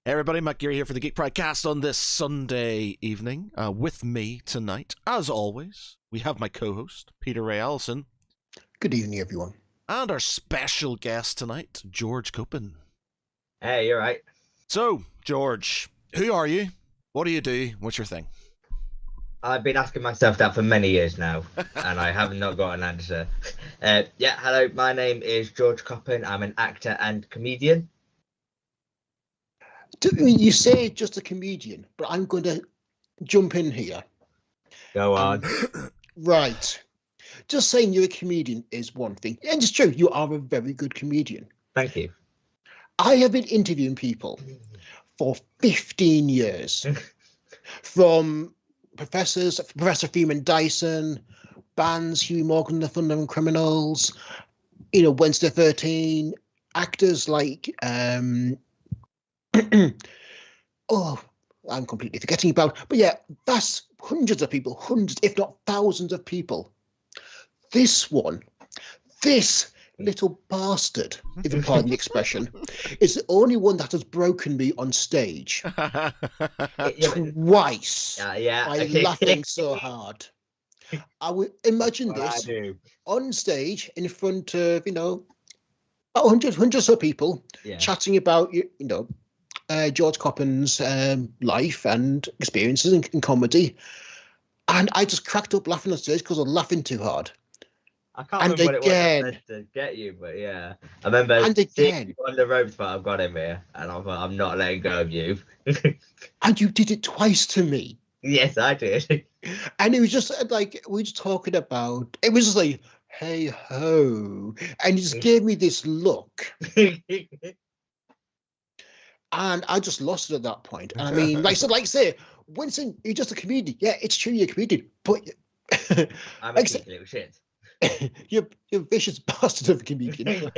Hey everybody, Matt Geary here for the Geek Cast on this Sunday evening. With me tonight, as always, we have my co-host, Peter Ray Allison. Good evening, everyone. And our special guest tonight, George Coopen. Hey, you're right. So, George, who are you? What do you do? What's your thing? I've been asking myself that for many years now, and I have not got an answer. Hello, my name is George Coopen. I'm an actor and comedian. You say just a comedian, but I'm going to jump in here. Go on. Right. Just saying you're a comedian is one thing. And it's true, you are a very good comedian. Thank you. I have been interviewing people for 15 years. From Professor Freeman Dyson, bands, Hugh Morgan, The Thunder and Criminals, Wednesday 13, actors like I'm completely forgetting about, but yeah, that's hundreds of people, hundreds, if not thousands of people. This little bastard, if you pardon the expression, is the only one that has broken me on stage twice by laughing so hard. I would imagine this on stage in front of, about hundreds of people chatting about, George Coopen's life and experiences in comedy. And I just cracked up laughing on stage because I was laughing too hard. I can't remember what it was I said to get you, but yeah. I remember seeing you on the ropes, but I've got him here, and I'm not letting go of you. And you did it twice to me. Yes, I did. And it was just like, we were just talking about, it was just like, hey ho. And you just gave me this look. And I just lost it at that point. And I mean, like say, Winston, you're just a comedian. Yeah, it's true, you're a comedian, but I'm a little shit. you're a vicious bastard of a comedian.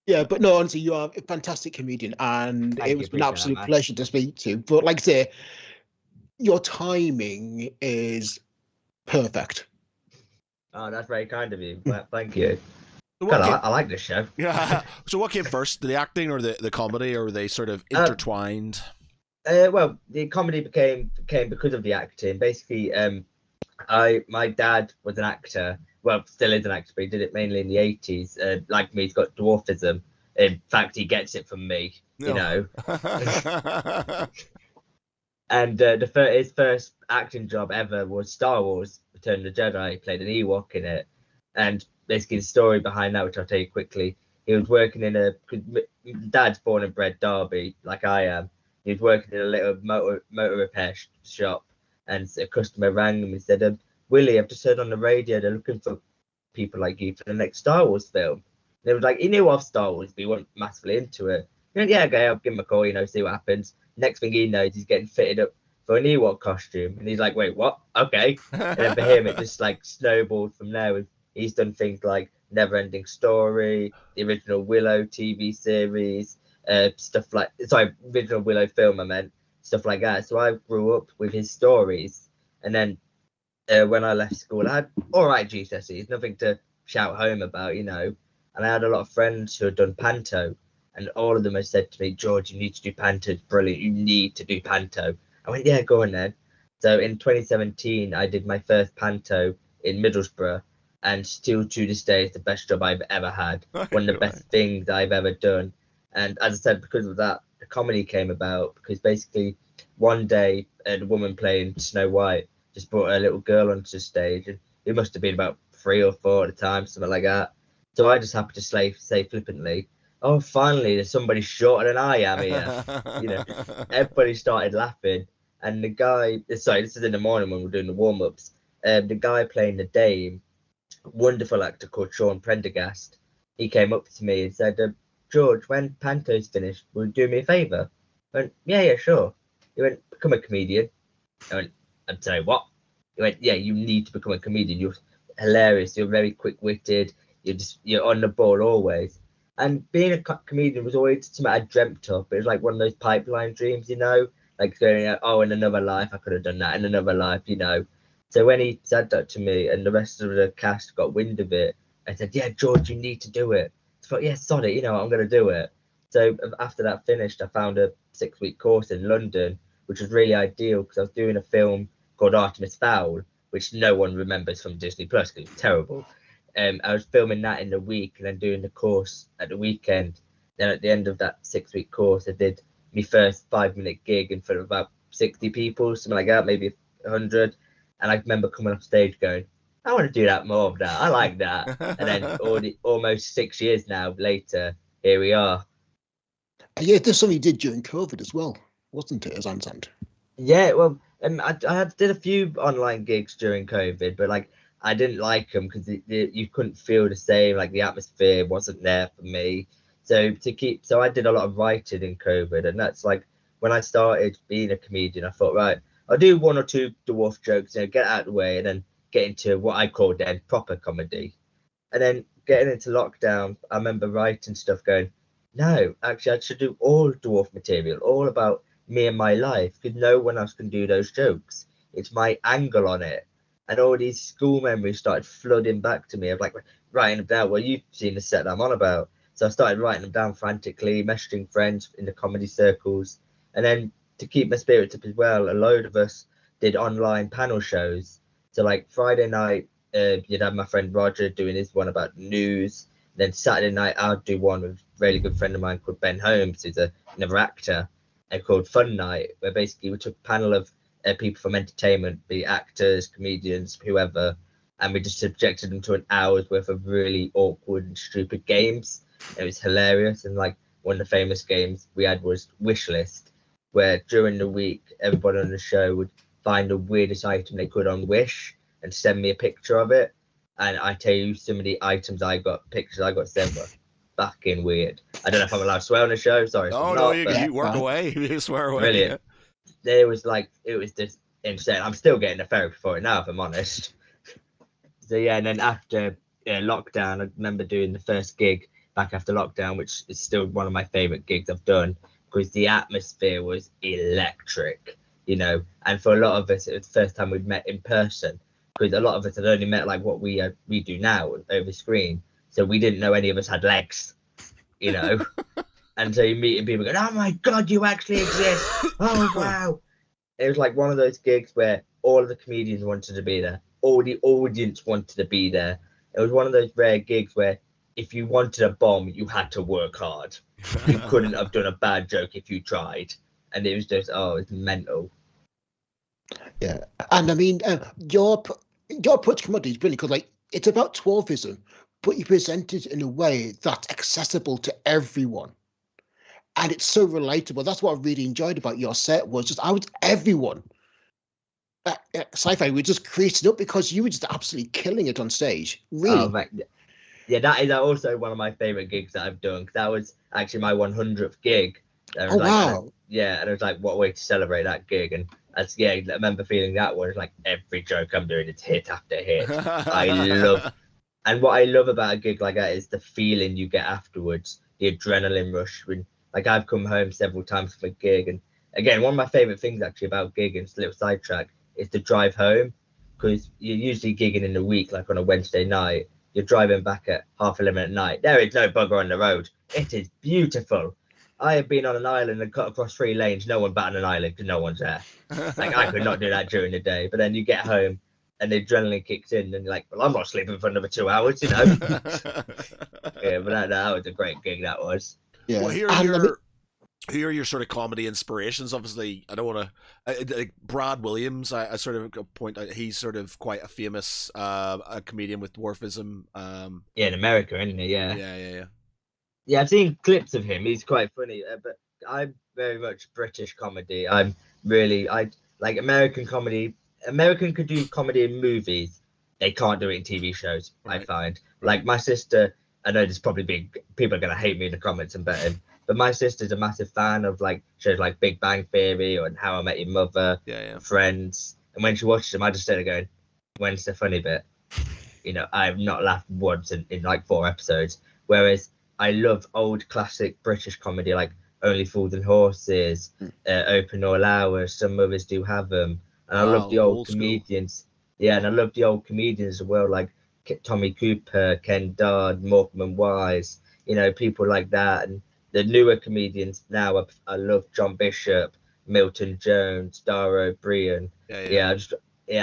Yeah, but no, honestly, you are a fantastic comedian, and it was an absolute pleasure to speak to. But like I say, your timing is perfect. Oh, that's very kind of you. Well, thank you. I like this show. Yeah. So what came first, the acting or the comedy, or were they sort of intertwined? Well, the comedy came because of the acting. Basically, my dad was an actor. Well, still is an actor, but he did it mainly in the 80s. Like me, he's got dwarfism. In fact, he gets it from me, you know. And his first acting job ever was Star Wars: Return of the Jedi. He played an Ewok in it. And basically the story behind that, which I'll tell you quickly, he was working in dad's born and bred Derby, like I am. He was working in a little motor repair shop, and a customer rang him and said, Willie, I've just heard on the radio they're looking for people like you for the next Star Wars film. And they was like, he knew of Star Wars, but he wasn't massively into it. He went, yeah, okay, I'll give him a call, see what happens. Next thing he knows, he's getting fitted up for an Ewok costume. And he's like, wait, what? Okay. And then for him, it just like snowballed from there. He's done things like Neverending Story, the original Willow TV series, original Willow film, I meant, stuff like that. So I grew up with his stories. And then when I left school, I had all right GCSEs, nothing to shout home about, And I had a lot of friends who had done panto. And all of them had said to me, George, you need to do panto. It's brilliant. You need to do panto. I went, yeah, go on then. So in 2017, I did my first panto in Middlesbrough. And still to this day, it's the best job I've ever had. One of the best things I've ever done. And as I said, because of that, the comedy came about. Because basically, one day, the woman playing Snow White just brought a little girl onto the stage. And it must have been about 3 or 4 at the time, something like that. So I just happened to say flippantly, oh, finally, there's somebody shorter than I am here. Everybody started laughing. And the guy, sorry, this is in the morning when we're doing the warm-ups. The guy playing the Dame, wonderful actor called Sean Prendergast, he came up to me and said, George, when Panto's finished, will you do me a favour? I went, yeah, sure. He went, become a comedian. I went, I'm sorry, what? He went, yeah, you need to become a comedian. You're hilarious. You're very quick-witted. You're on the ball always. And being a comedian was always something I dreamt of. It was like one of those pipeline dreams, like going, oh, in another life, I could have done that. In another life, So when he said that to me and the rest of the cast got wind of it, I said, yeah, George, you need to do it. So I thought, yeah, sod it, I'm going to do it. So after that finished, I found a 6-week course in London, which was really ideal because I was doing a film called Artemis Fowl, which no one remembers from Disney Plus because it's terrible. I was filming that in the week and then doing the course at the weekend. Then at the end of that 6-week course, I did my first 5-minute gig in front of about 60 people, something like that, maybe 100. And I remember coming off stage going, I want to do that more of that. I like that. And then almost 6 years now later, here we are. Yeah, there's something you did during COVID as well, wasn't it, as Ansand? Yeah, well, I did a few online gigs during COVID, but like I didn't like them because you couldn't feel the same. Like the atmosphere wasn't there for me. So I did a lot of writing in COVID, and that's like when I started being a comedian. I thought, right, I'll do 1 or 2 dwarf jokes, get out of the way, and then get into what I called then proper comedy. And then getting into lockdown, I remember writing stuff going, no, actually, I should do all dwarf material, all about me and my life, because no one else can do those jokes. It's my angle on it. And all these school memories started flooding back to me of like writing them down. Well, you've seen the set that I'm on about. So I started writing them down frantically, messaging friends in the comedy circles. And then to keep my spirits up as well, a load of us did online panel shows. So like Friday night, you'd have my friend Roger doing his one about news. Then Saturday night, I'd do one with a really good friend of mine called Ben Holmes, who's another actor, and called Fun Night, where basically we took a panel of people from entertainment, be it actors, comedians, whoever, and we just subjected them to an hour's worth of really awkward and stupid games. It was hilarious. And like one of the famous games we had was Wish List, where during the week, everybody on the show would find the weirdest item they could on Wish and send me a picture of it. And I tell you, some of the items pictures I got sent were fucking weird. I don't know if I'm allowed to swear on the show. Sorry. No, you work away. You swear away. Brilliant. It was just insane. I'm still getting the therapy for it now, if I'm honest. So yeah, and then after lockdown, I remember doing the first gig back after lockdown, which is still one of my favorite gigs I've done, because the atmosphere was electric, and for a lot of us, it was the first time we'd met in person, because a lot of us had only met like what we do now over screen, so we didn't know any of us had legs, and so you're meeting people going, oh my god, you actually exist, oh wow. It was like one of those gigs where all of the comedians wanted to be there, all the audience wanted to be there. It was one of those rare gigs where if you wanted a bomb, you had to work hard. You couldn't have done a bad joke if you tried. And it was just, it's mental. Yeah. And I mean, your approach to comedy is brilliant, because like it's about dwarfism, but you present it in a way that's accessible to everyone. And it's so relatable. That's what I really enjoyed about your set, was just everyone. Sci-fi, we just created up because you were just absolutely killing it on stage. Really. Oh, yeah, that is also one of my favorite gigs that I've done, because that was actually my 100th gig. Wow. And it was like, what a way to celebrate that gig. And I remember feeling that one. It's like every joke I'm doing, it's hit after hit. And what I love about a gig like that is the feeling you get afterwards, the adrenaline rush. When like I've come home several times from a gig, and again, one of my favorite things actually about gigging, it's a little sidetrack, is the drive home, because you're usually gigging in the week, like on a Wednesday night. You're driving back at 11:30 at night. There is no bugger on the road. It is beautiful. I have been on an island and cut across 3 lanes. No one batting an island because no one's there. Like I could not do that during the day. But then you get home and the adrenaline kicks in, and you're like, well, I'm not sleeping for another 2 hours, Yeah, but that was a great gig. That was. Yeah. Well, here are your sort of comedy inspirations. Obviously, I don't want to. Like Brad Williams, I sort of point out he's sort of quite a famous a comedian with dwarfism. In America, isn't he? Yeah. Yeah. Yeah, I've seen clips of him. He's quite funny, but I'm very much British comedy. I like American comedy. American could do comedy in movies. They can't do it in TV shows. Right. I find like my sister. I know there's probably people are gonna hate me in the comments and betting. But my sister's a massive fan of like shows like Big Bang Theory or How I Met Your Mother, Friends. And when she watches them, I just started going, when's the funny bit? I have not laughed once in like 4 episodes. Whereas I love old classic British comedy like Only Fools and Horses, Open All Hours, Some Mothers Do Have Them. And I love the old comedians. School. Yeah, and I love the old comedians as well, like Tommy Cooper, Ken Dodd, Morecambe and Wise, people like that. And the newer comedians now, I love John Bishop, Milton Jones, Dara O'Brien. I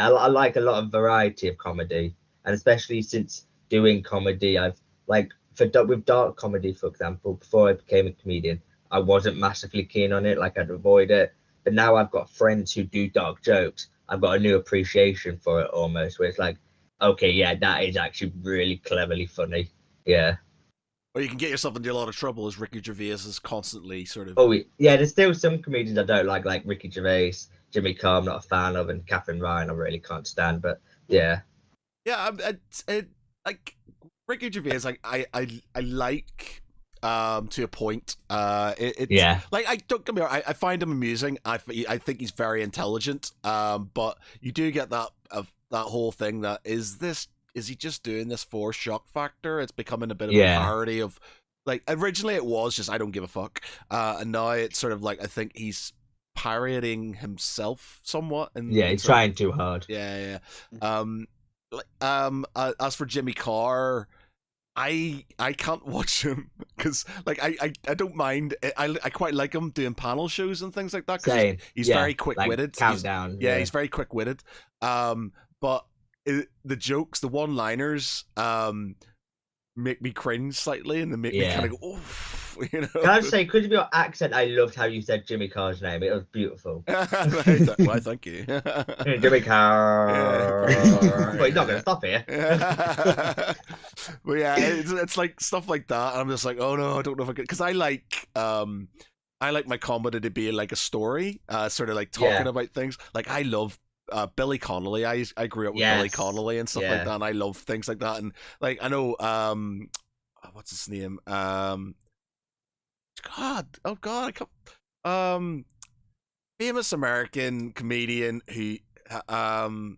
like a lot of variety of comedy, and especially since doing comedy, I've like with dark comedy, for example, before I became a comedian, I wasn't massively keen on it, like I'd avoid it. But now I've got friends who do dark jokes. I've got a new appreciation for it almost, where it's like, okay, yeah, that is actually really cleverly funny. Yeah. Or you can get yourself into a lot of trouble, as Ricky Gervais is constantly sort of. Oh yeah, there's still some comedians I don't like Ricky Gervais, Jimmy Carr, I'm not a fan of, and Catherine Ryan I really can't stand. But yeah. Yeah, like Ricky Gervais, like I like to a point. Yeah. Like I don't get me wrong, I find him amusing. I think he's very intelligent. But you do get that whole thing that is he just doing this for shock factor? It's becoming a bit of a parody of, like, originally it was just I don't give a fuck, and now it's sort of like I think he's parodying himself somewhat. And he's trying too hard. Yeah. As for Jimmy Carr, I can't watch him because, like, I don't mind. I quite like him doing panel shows and things like that. Same. He's very quick witted. Like Countdown. He's very quick witted. But the jokes, the one liners, make me cringe slightly, and they make me kind of go, oof, you know. Can I just say, because of your accent, I loved how you said Jimmy Carr's name. It was beautiful. Why, thank you. Jimmy Carr. Well, he's not going to stop here. But yeah, it's like stuff like that. And I'm just like, oh no, I don't know if I could, because I like my comedy to be like a story, sort of like talking about things. Like I love Billy Connolly. I grew up with Billy Connolly and stuff like that, and I love things like that. And like I know what's his name? I can't, famous American comedian who now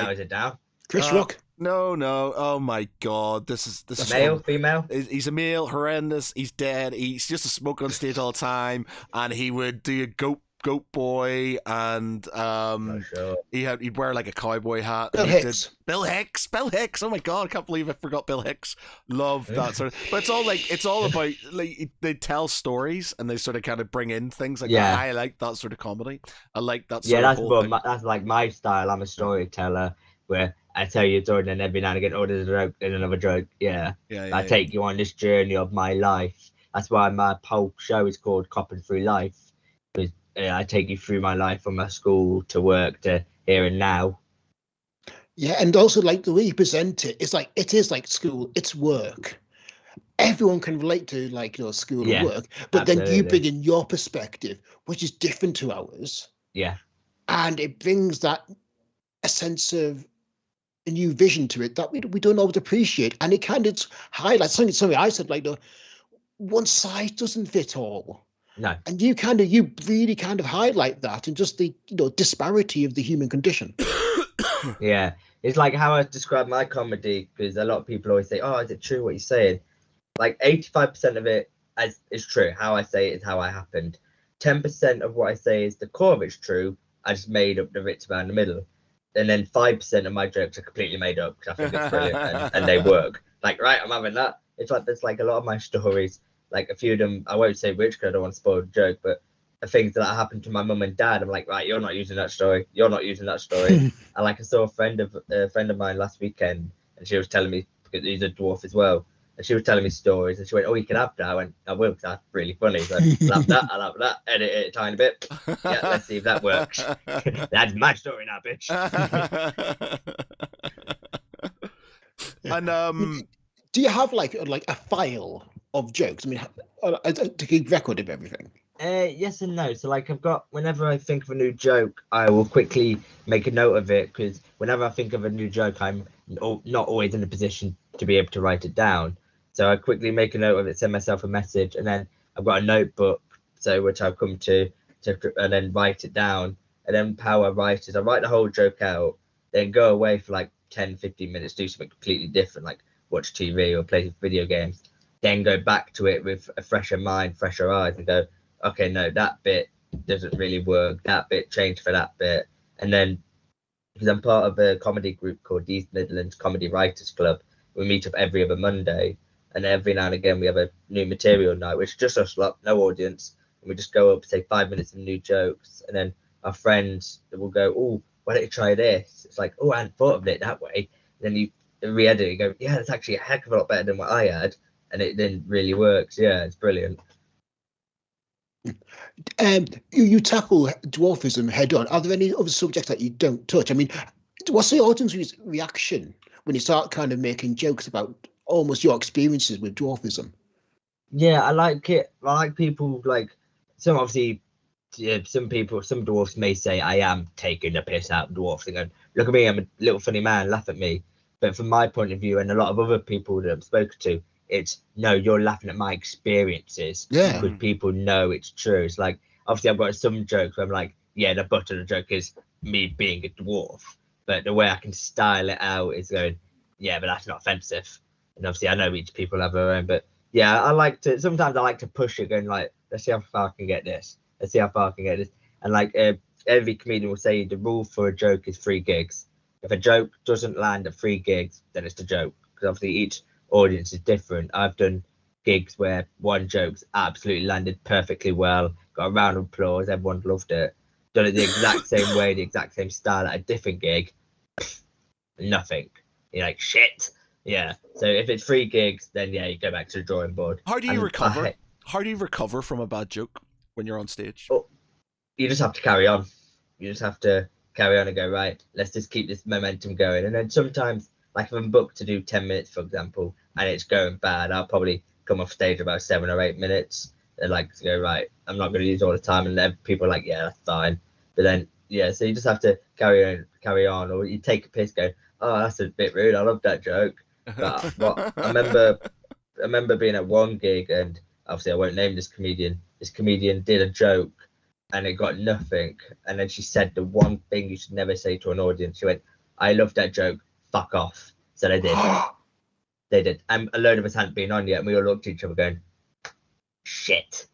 is it down? Chris Rock. No. Oh my God. This is male, female. He's a male, horrendous. He's dead. He's just a smoke on stage all the time, and he would do a goat boy, and he'd wear like a cowboy hat. Bill Hicks. Bill Hicks. Oh my God, I can't believe I forgot Bill Hicks. Love that sort of. But it's all about, like, they tell stories and they sort of kind of bring in things like that. I like that sort of comedy. I like that sort of whole thing. That's like my style. I'm a storyteller where I tell you a story and then every now and again, there's a joke and another joke. I take you on this journey of my life. That's why my whole show is called Coopen Through Life. Because I take you through my life from my school to work to here and now. Yeah, and also like the way you present it, it is like school, it's work. Everyone can relate to, like, you know, school and work, but then you bring in your perspective, which is different to ours. Yeah. And it brings that a sense of a new vision to it that we don't always appreciate, and it kind of highlights something I said, like, one size doesn't fit all. No. And you really kind of highlight that, and just the disparity of the human condition. Yeah, it's like how I describe my comedy, because a lot of people always say, "Oh, is it true what you're saying?" Like 85% of it is true. How I say it is how I happened. 10% of what I say is the core of it's true. I just made up the bits around the middle, and then 5% of my jokes are completely made up because I think it's brilliant and they work. Like, right, I'm having that. It's like there's like a lot of my stories. Like a few of them, I won't say which because I don't want to spoil the joke, but the things that happened to my mum and dad, I'm like, right, you're not using that story. You're not using that story. And like I saw a friend of mine last weekend, and she was telling me, because he's a dwarf as well, and she was telling me stories, and she went, "Oh, you can have that." I went, "I will, because that's really funny." So I'll have that, edit it a tiny bit. Yeah, let's see if that works. That's my story now, bitch. And do you have like a file of jokes? I mean, to keep record of everything. Yes and no. So like whenever I think of a new joke, I will quickly make a note of it, because whenever I think of a new joke, I'm not always in a position to be able to write it down. So I quickly make a note of it, send myself a message, and then I've got a notebook, which I've come to and then write it down. And then how I write is I write the whole joke out, then go away for like 10-15 minutes, do something completely different, like watch TV or play video games, then go back to it with a fresher mind, fresher eyes, and go, okay, no, that bit doesn't really work, that bit changed for that bit. And then, because I'm part of a comedy group called East Midlands Comedy Writers Club, we meet up every other Monday, And every now and again we have a new material night, which is just us lot, no audience, and we just go up, say 5 minutes of new jokes, and then our friends will go, oh, why don't you try this? It's like, oh, I hadn't thought of it that way. And then you re-edit it, you go, yeah, that's actually a heck of a lot better than what I had, and it then really works. Yeah, it's brilliant. You tackle dwarfism head on. Are there any other subjects that you don't touch? I mean, what's the audience reaction when you start kind of making jokes about almost your experiences with dwarfism? Yeah, I like it. I like people like some obviously. Yeah, some dwarfs may say I am taking the piss out of dwarfs and going, look at me, I'm a little funny man, laugh at me. But from my point of view, and a lot of other people that I've spoken to, it's no, you're laughing at my experiences. Yeah. Because people know it's true. It's like, obviously, I've got some jokes where I'm like, yeah, the butt of the joke is me being a dwarf. But the way I can style it out is going, yeah, but that's not offensive. And obviously, I know each people have their own. But yeah, sometimes I like to push it, going like, let's see how far I can get this. Let's see how far I can get this. And like every comedian will say, the rule for a joke is 3 gigs. If a joke doesn't land at 3 gigs, then it's a joke. Because obviously each audience is different. I've done gigs where one joke's absolutely landed perfectly well, got a round of applause, everyone loved it. Done it the exact same way, the exact same style at a different gig, nothing. You're like, shit. Yeah. So if it's 3 gigs, then yeah, you go back to the drawing board. How do you recover? How do you recover from a bad joke when you're on stage? Oh, you just have to carry on. You just have to carry on and go, right, let's just keep this momentum going. And then sometimes, like if I'm booked to do 10 minutes, for example, and it's going bad, I'll probably come off stage about 7 or 8 minutes. And like to go, right, I'm not going to use all the time. And then people are like, yeah, that's fine. But then, yeah, so you just have to carry on. Or you take a piss, go, oh, that's a bit rude. I love that joke. But I remember being at one gig, and obviously I won't name this comedian. This comedian did a joke and it got nothing. And then she said the one thing you should never say to an audience. She went, I love that joke. Fuck off. So they did. They did. And a load of us hadn't been on yet. And we all looked at each other going, shit.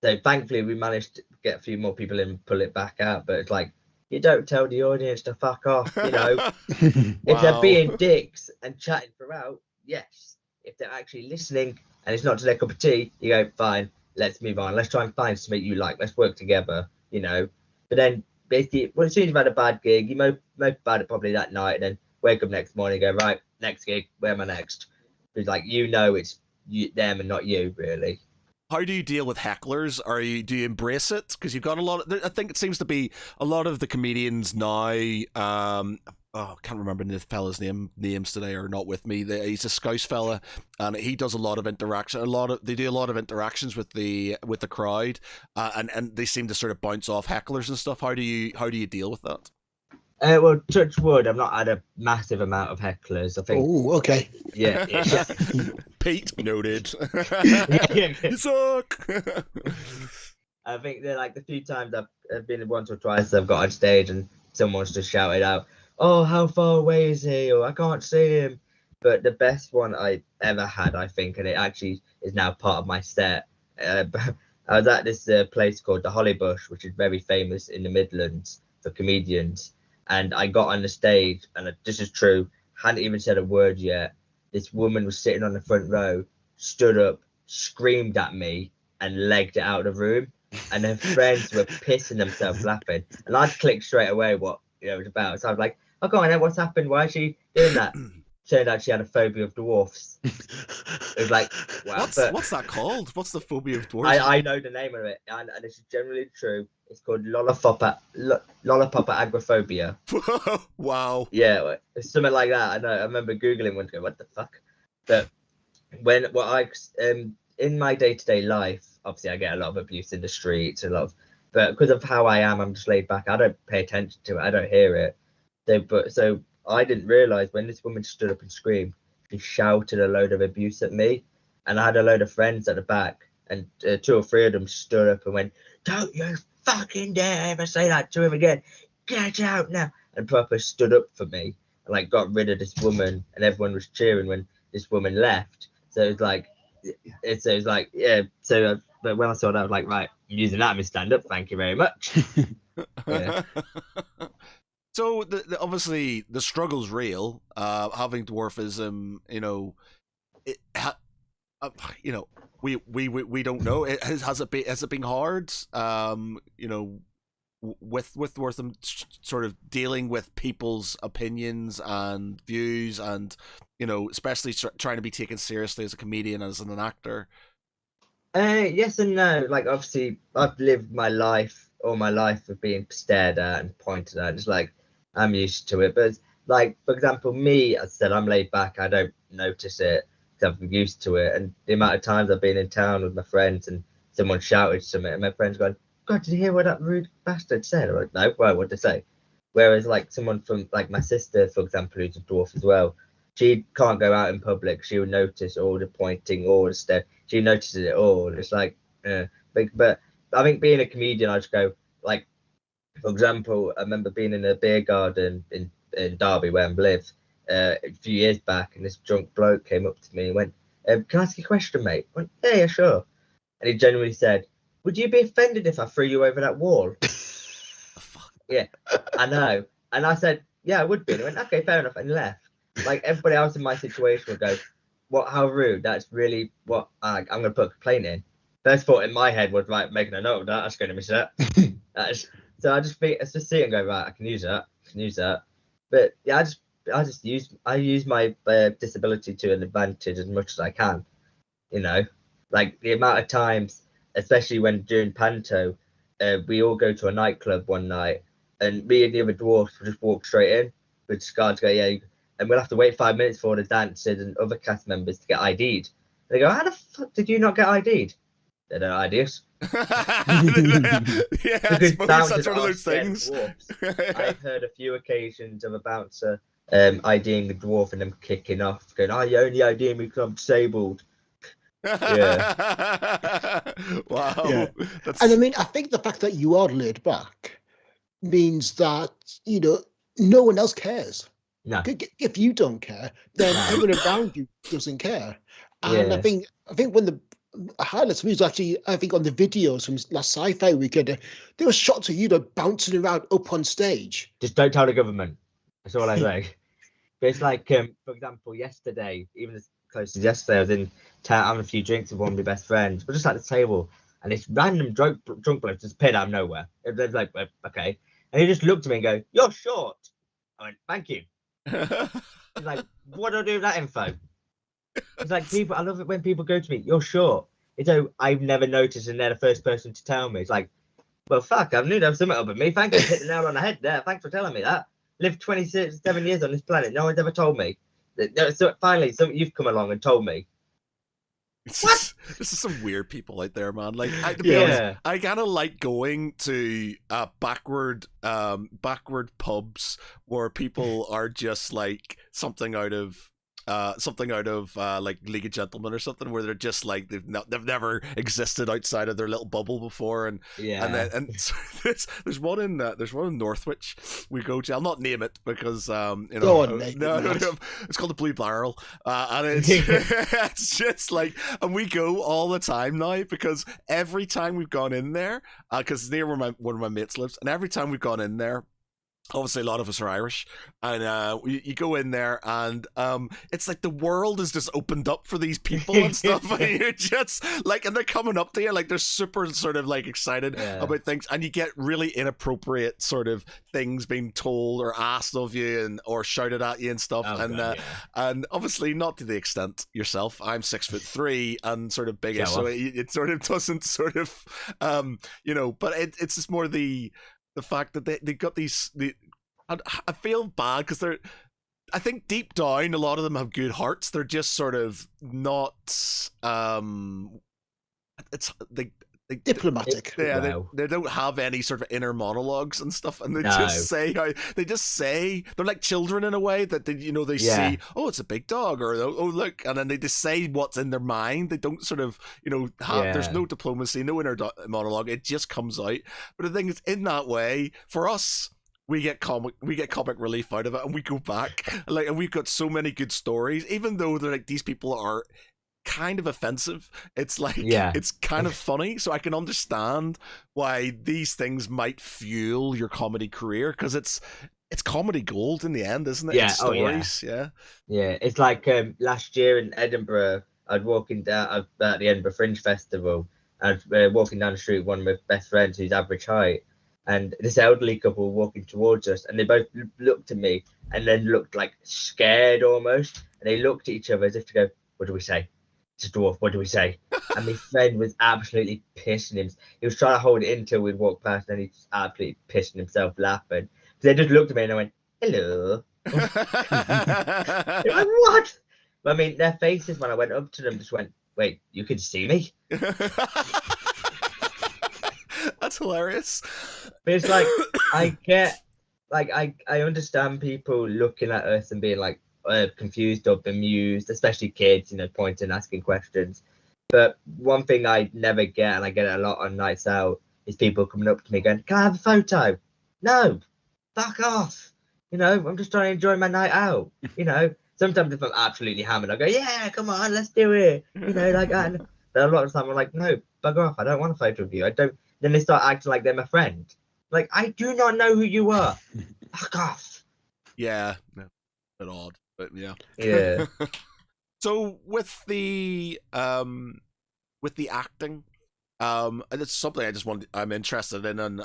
So thankfully we managed to get a few more people in and pull it back out. But it's like, you don't tell the audience to fuck off, you know. Wow. If they're being dicks and chatting throughout, yes. If they're actually listening and it's not to their cup of tea, you go, fine, let's move on. Let's try and find something you like. Let's work together, you know. But then basically, well, as soon as you've had a bad gig, you mope about it probably that night, and then wake up next morning and go, right, next gig, where am I next? It's like, you know, it's them and not you, really. How do you deal with hecklers? Do you embrace it? Because you've got a lot of, I think it seems to be a lot of the comedians now. I can't remember the fella's names today are not with me. He's a Scouse fella, and he does a lot of interaction. They do a lot of interactions with the crowd, and they seem to sort of bounce off hecklers and stuff. How do you deal with that? Well, touch wood, I've not had a massive amount of hecklers. I think. Oh, okay. Yeah. Pete noted. Yeah. You suck. I think they're like the few times I've been once or twice I've got on stage and someone's just shouted out, "Oh, how far away is he?" or "I can't see him." But the best one I ever had, I think, and it actually is now part of my set. I was at this place called the Holly Bush, which is very famous in the Midlands for comedians. And I got on the stage, and this is true, hadn't even said a word yet. This woman was sitting on the front row, stood up, screamed at me, and legged it out of the room. And her friends were pissing themselves laughing. And I clicked straight away what it was about. So I was like, oh, go on then, what's happened? Why is she doing that? Turned out she had a phobia of dwarfs. It was like, wow. What's that called? What's the phobia of dwarfs? I know the name of it, and this is generally true. It's called lollipop agoraphobia. Wow. Yeah, something like that. I know. I remember Googling one to go, what the fuck? But in my day-to-day life, obviously I get a lot of abuse in the streets, but because of how I am, I'm just laid back. I don't pay attention to it. I don't hear it. So I didn't realize when this woman stood up and screamed, she shouted a load of abuse at me, and I had a load of friends at the back, and 2 or 3 of them stood up and went, "Don't you fucking dare ever say that to him again! Get out now!" And proper stood up for me and like got rid of this woman, and everyone was cheering when this woman left. So it was like, yeah. So but when I saw that, I was like, right, I'm using that in my stand-up. Thank you very much. Yeah. So obviously the struggle's real. Having dwarfism, you know, you know, we don't know. Has it been hard? You know, with them sort of dealing with people's opinions and views, and you know, especially trying to be taken seriously as a comedian, as an actor. Yes and no. Like, obviously, I've lived my life, all my life, of being stared at and pointed at. It's like I'm used to it. But like, for example, me, as I said, I'm laid back. I don't notice it because I'm used to it. And the amount of times I've been in town with my friends and someone shouted something, and my friends going, "God, did you hear what that rude bastard said?" I'm like, "No, well, what did they say?" Whereas, like, someone from, like, my sister, for example, who's a dwarf as well, she can't go out in public. She would notice all the pointing, all the stuff. She notices it all. It's like, but I think being a comedian, I just go, like, for example, I remember being in a beer garden in Derby, where I live, a few years back, and this drunk bloke came up to me and went, "Can I ask you a question, mate?" I went, yeah, sure. And he genuinely said, "Would you be offended if I threw you over that wall?" Yeah, I know. And I said, "Yeah, I would be." And he went, "Okay, fair enough," and left. Like, everybody else in my situation would go, "What? How rude! That's really what I'm going to put a complaint in." First thought in my head was, right, making a note of that. That's going to miss that. So I just see it and go, right, I can use that. But yeah, I use my disability to an advantage as much as I can. You know, like the amount of times, especially when during Panto, we all go to a nightclub one night, and me and the other dwarfs will just walk straight in with guards go, yeah, and we'll have to wait 5 minutes for the dancers and other cast members to get ID'd. They go, "How the fuck did you not get ID'd?" They don't ID us. Yeah, I suppose that's one of those things. I've heard a few occasions of a bouncer IDing the dwarf and them kicking off, going, "Oh, you only ID me because I'm disabled." Yeah. Wow. Yeah. And I mean, I think the fact that you are laid back means that, you know, no one else cares. No. If you don't care, then everyone around you doesn't care. And I think when the highlights was actually, I think, on the videos from last Sci-Fi Weekend, there were shots of you bouncing around up on stage. Just don't tell the government. That's all I say. But it's like, for example, yesterday, even as close as yesterday, I was in town having a few drinks with one of my best friends. We're just at the table, and this random drunk bloke just appeared out of nowhere. It was like, okay. And he just looked at me and go, "You're short." I went, "Thank you." He's like, "What do I do with that info?" It's like, people, I love it when people go to me, "You're short." It's like, I've never noticed, and they're the first person to tell me. It's like, well, fuck, I knew there was something up with me. Thank you for hitting the nail on the head there. Thanks for telling me that. Lived 27 years on this planet. No one's ever told me. So finally, you've come along and told me. This is some weird people out there, man. Like, to be honest, I kind of like going to backward pubs where people are just like something out of like League of Gentlemen or something, where they're just like they've never existed outside of their little bubble before, and so there's one in Northwich we go to. I'll not name it because no, it's called the Blue Barrel, and it's just like, and we go all the time now, because every time we've gone in there, because it's near where one of my mates lives, and every time we've gone in there, obviously a lot of us are Irish, and you go in there, and it's like the world is just opened up for these people and stuff, and you're just like, and they're coming up to you like they're super sort of like excited about things, and you get really inappropriate sort of things being told or asked of you, and or shouted at you and stuff. And obviously not to the extent yourself. I'm 6'3" and sort of biggish, so it sort of doesn't sort of but it's just more the fact that they got these. I feel bad because I think deep down a lot of them have good hearts. They're just sort of not. It's diplomatic. They don't have any sort of inner monologues and stuff, and they just say they're like children in a way that they see, oh, it's a big dog, or oh, look, and then they just say what's in their mind. They don't sort of have there's no diplomacy, no inner monologue. It just comes out. But the thing is, in that way, for us, we get comic relief out of it, and we go back and we've got so many good stories, even though they're like, these people are kind of offensive. It's like, it's kind of funny, so I can understand why these things might fuel your comedy career, because it's comedy gold in the end, isn't it? It's stories. Yeah. It's like last year in Edinburgh, I'd walking down at the end of a Fringe festival, and I'd walking down the street with one of my best friends who's average height, and this elderly couple were walking towards us, and they both looked at me and then looked like scared almost, and they looked at each other as if to go, "What do we say? It's a dwarf. What do we say?" And my friend was absolutely pissing him. He was trying to hold it in till we'd walk past, and he was absolutely pissing himself laughing. So they just looked at me and I went, "Hello." They're like, "What?" But I mean, their faces when I went up to them just went, "Wait, you can see me?" That's hilarious. But it's like, I get, like, I understand people looking at us and being like confused or bemused, especially kids, pointing, asking questions. But one thing I never get, and I get it a lot on nights out, is people coming up to me going, "Can I have a photo?" No, fuck off. I'm just trying to enjoy my night out. Sometimes if I'm absolutely hammered, I go, "Yeah, come on, let's do it." Like that. But a lot of the time I'm like, "No, bugger off. I don't want a photo of you. I don't." Then they start acting like they're my friend. Like, I do not know who you are. Fuck off. Yeah, a bit odd, but yeah. Yeah. So with the acting, and it's something I'm interested in, and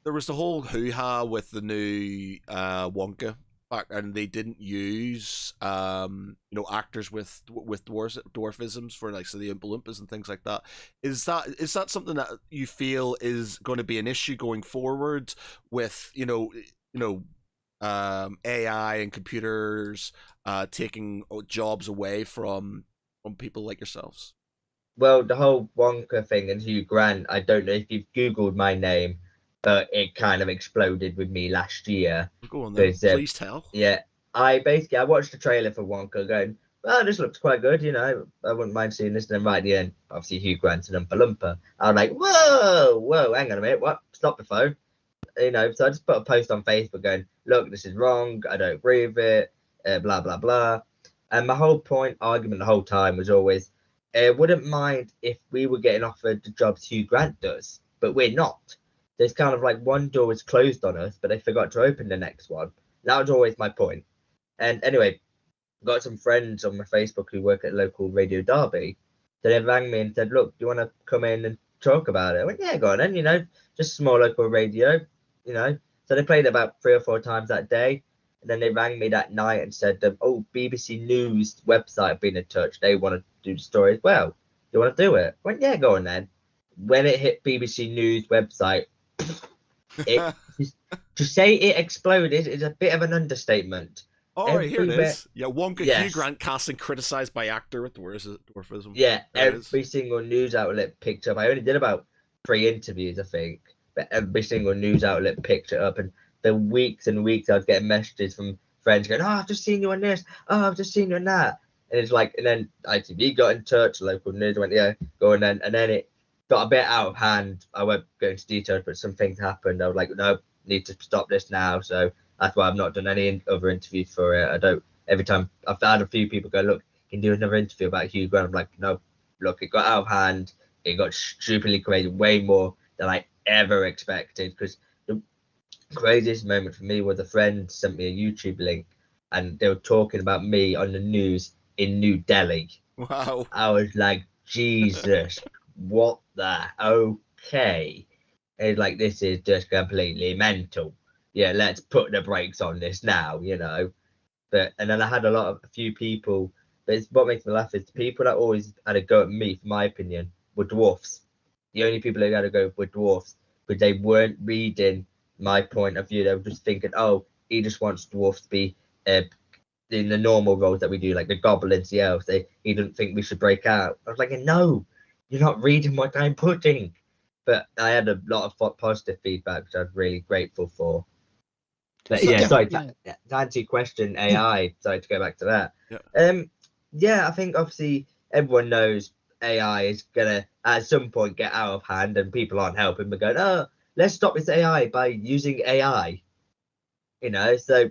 there was the whole hoo-ha with the new Wonka back, and they didn't use actors with dwarfisms for like the Oompa Loompas and things like that. Is that something that you feel is going to be an issue going forward with AI and computers taking jobs away from people like yourselves? Well, the whole Wonka thing and Hugh Grant, I don't know if you've Googled my name, but it kind of exploded with me last year. Go on then, please tell. Yeah, I watched the trailer for Wonka going, "Well, this looks quite good, I wouldn't mind seeing this." And then right at the end, obviously Hugh Grant's an Oompa Loompa. I was like, whoa, hang on a minute, what? Stop the phone. So I just put a post on Facebook going, "Look, this is wrong, I don't agree with it, blah, blah, blah." And my whole argument the whole time was always, wouldn't mind if we were getting offered the jobs Hugh Grant does, but we're not. There's kind of like one door is closed on us, but they forgot to open the next one. That was always my point. And anyway, got some friends on my Facebook who work at local Radio Derby. So they rang me and said, "Look, do you want to come in and talk about it?" I went, "Yeah, go on then, just small local radio, So they played about 3 or 4 times that day. And then they rang me that night and said, BBC News website been in touch. They want to do the story as well. Do you want to do it?" I went, "Yeah, go on then." When it hit BBC News website, to say it exploded is a bit of an understatement. All right, here it is. Yeah, Wonka, yes. Hugh Grant casting criticized by actor with dwarfism. Yeah, every single news outlet picked up. I only did about 3 interviews, I think, but every single news outlet picked it up. And the weeks and weeks I was getting messages from friends going, "Oh, I've just seen you on this. Oh, I've just seen you on that." And it's like, and then ITV got in touch, local news went, "Yeah, go on then." And then it got a bit out of hand. I won't go into details, but some things happened. I was like, "No, need to stop this now." So that's why I've not done any other interviews for it. I don't. Every time I've had a few people go, "Look, can you do another interview about Hugh Grant?" I'm like, "No, look, it got out of hand. It got stupidly crazy, way more than I ever expected." Because the craziest moment for me was a friend sent me a YouTube link, and they were talking about me on the news in New Delhi. Wow. I was like, Jesus, what the? Okay. It's like, this is just completely mental. Yeah, let's put the brakes on this now, But and then I had a few people. But what makes me laugh is the people that always had a go at me, for my opinion, were dwarfs. The only people that had a go were dwarfs, but they weren't reading my point of view. They were just thinking, "Oh, he just wants dwarfs to be in the normal roles that we do, like the goblins, the elves. He didn't think we should break out." I was like, "No, you're not reading what I'm putting." But I had a lot of positive feedback, which I was really grateful for. But yeah, sorry, to answer your question, AI, sorry to go back to that. Yeah. I think obviously everyone knows AI is gonna at some point get out of hand, and people aren't helping but going, "Oh, let's stop this AI by using AI." So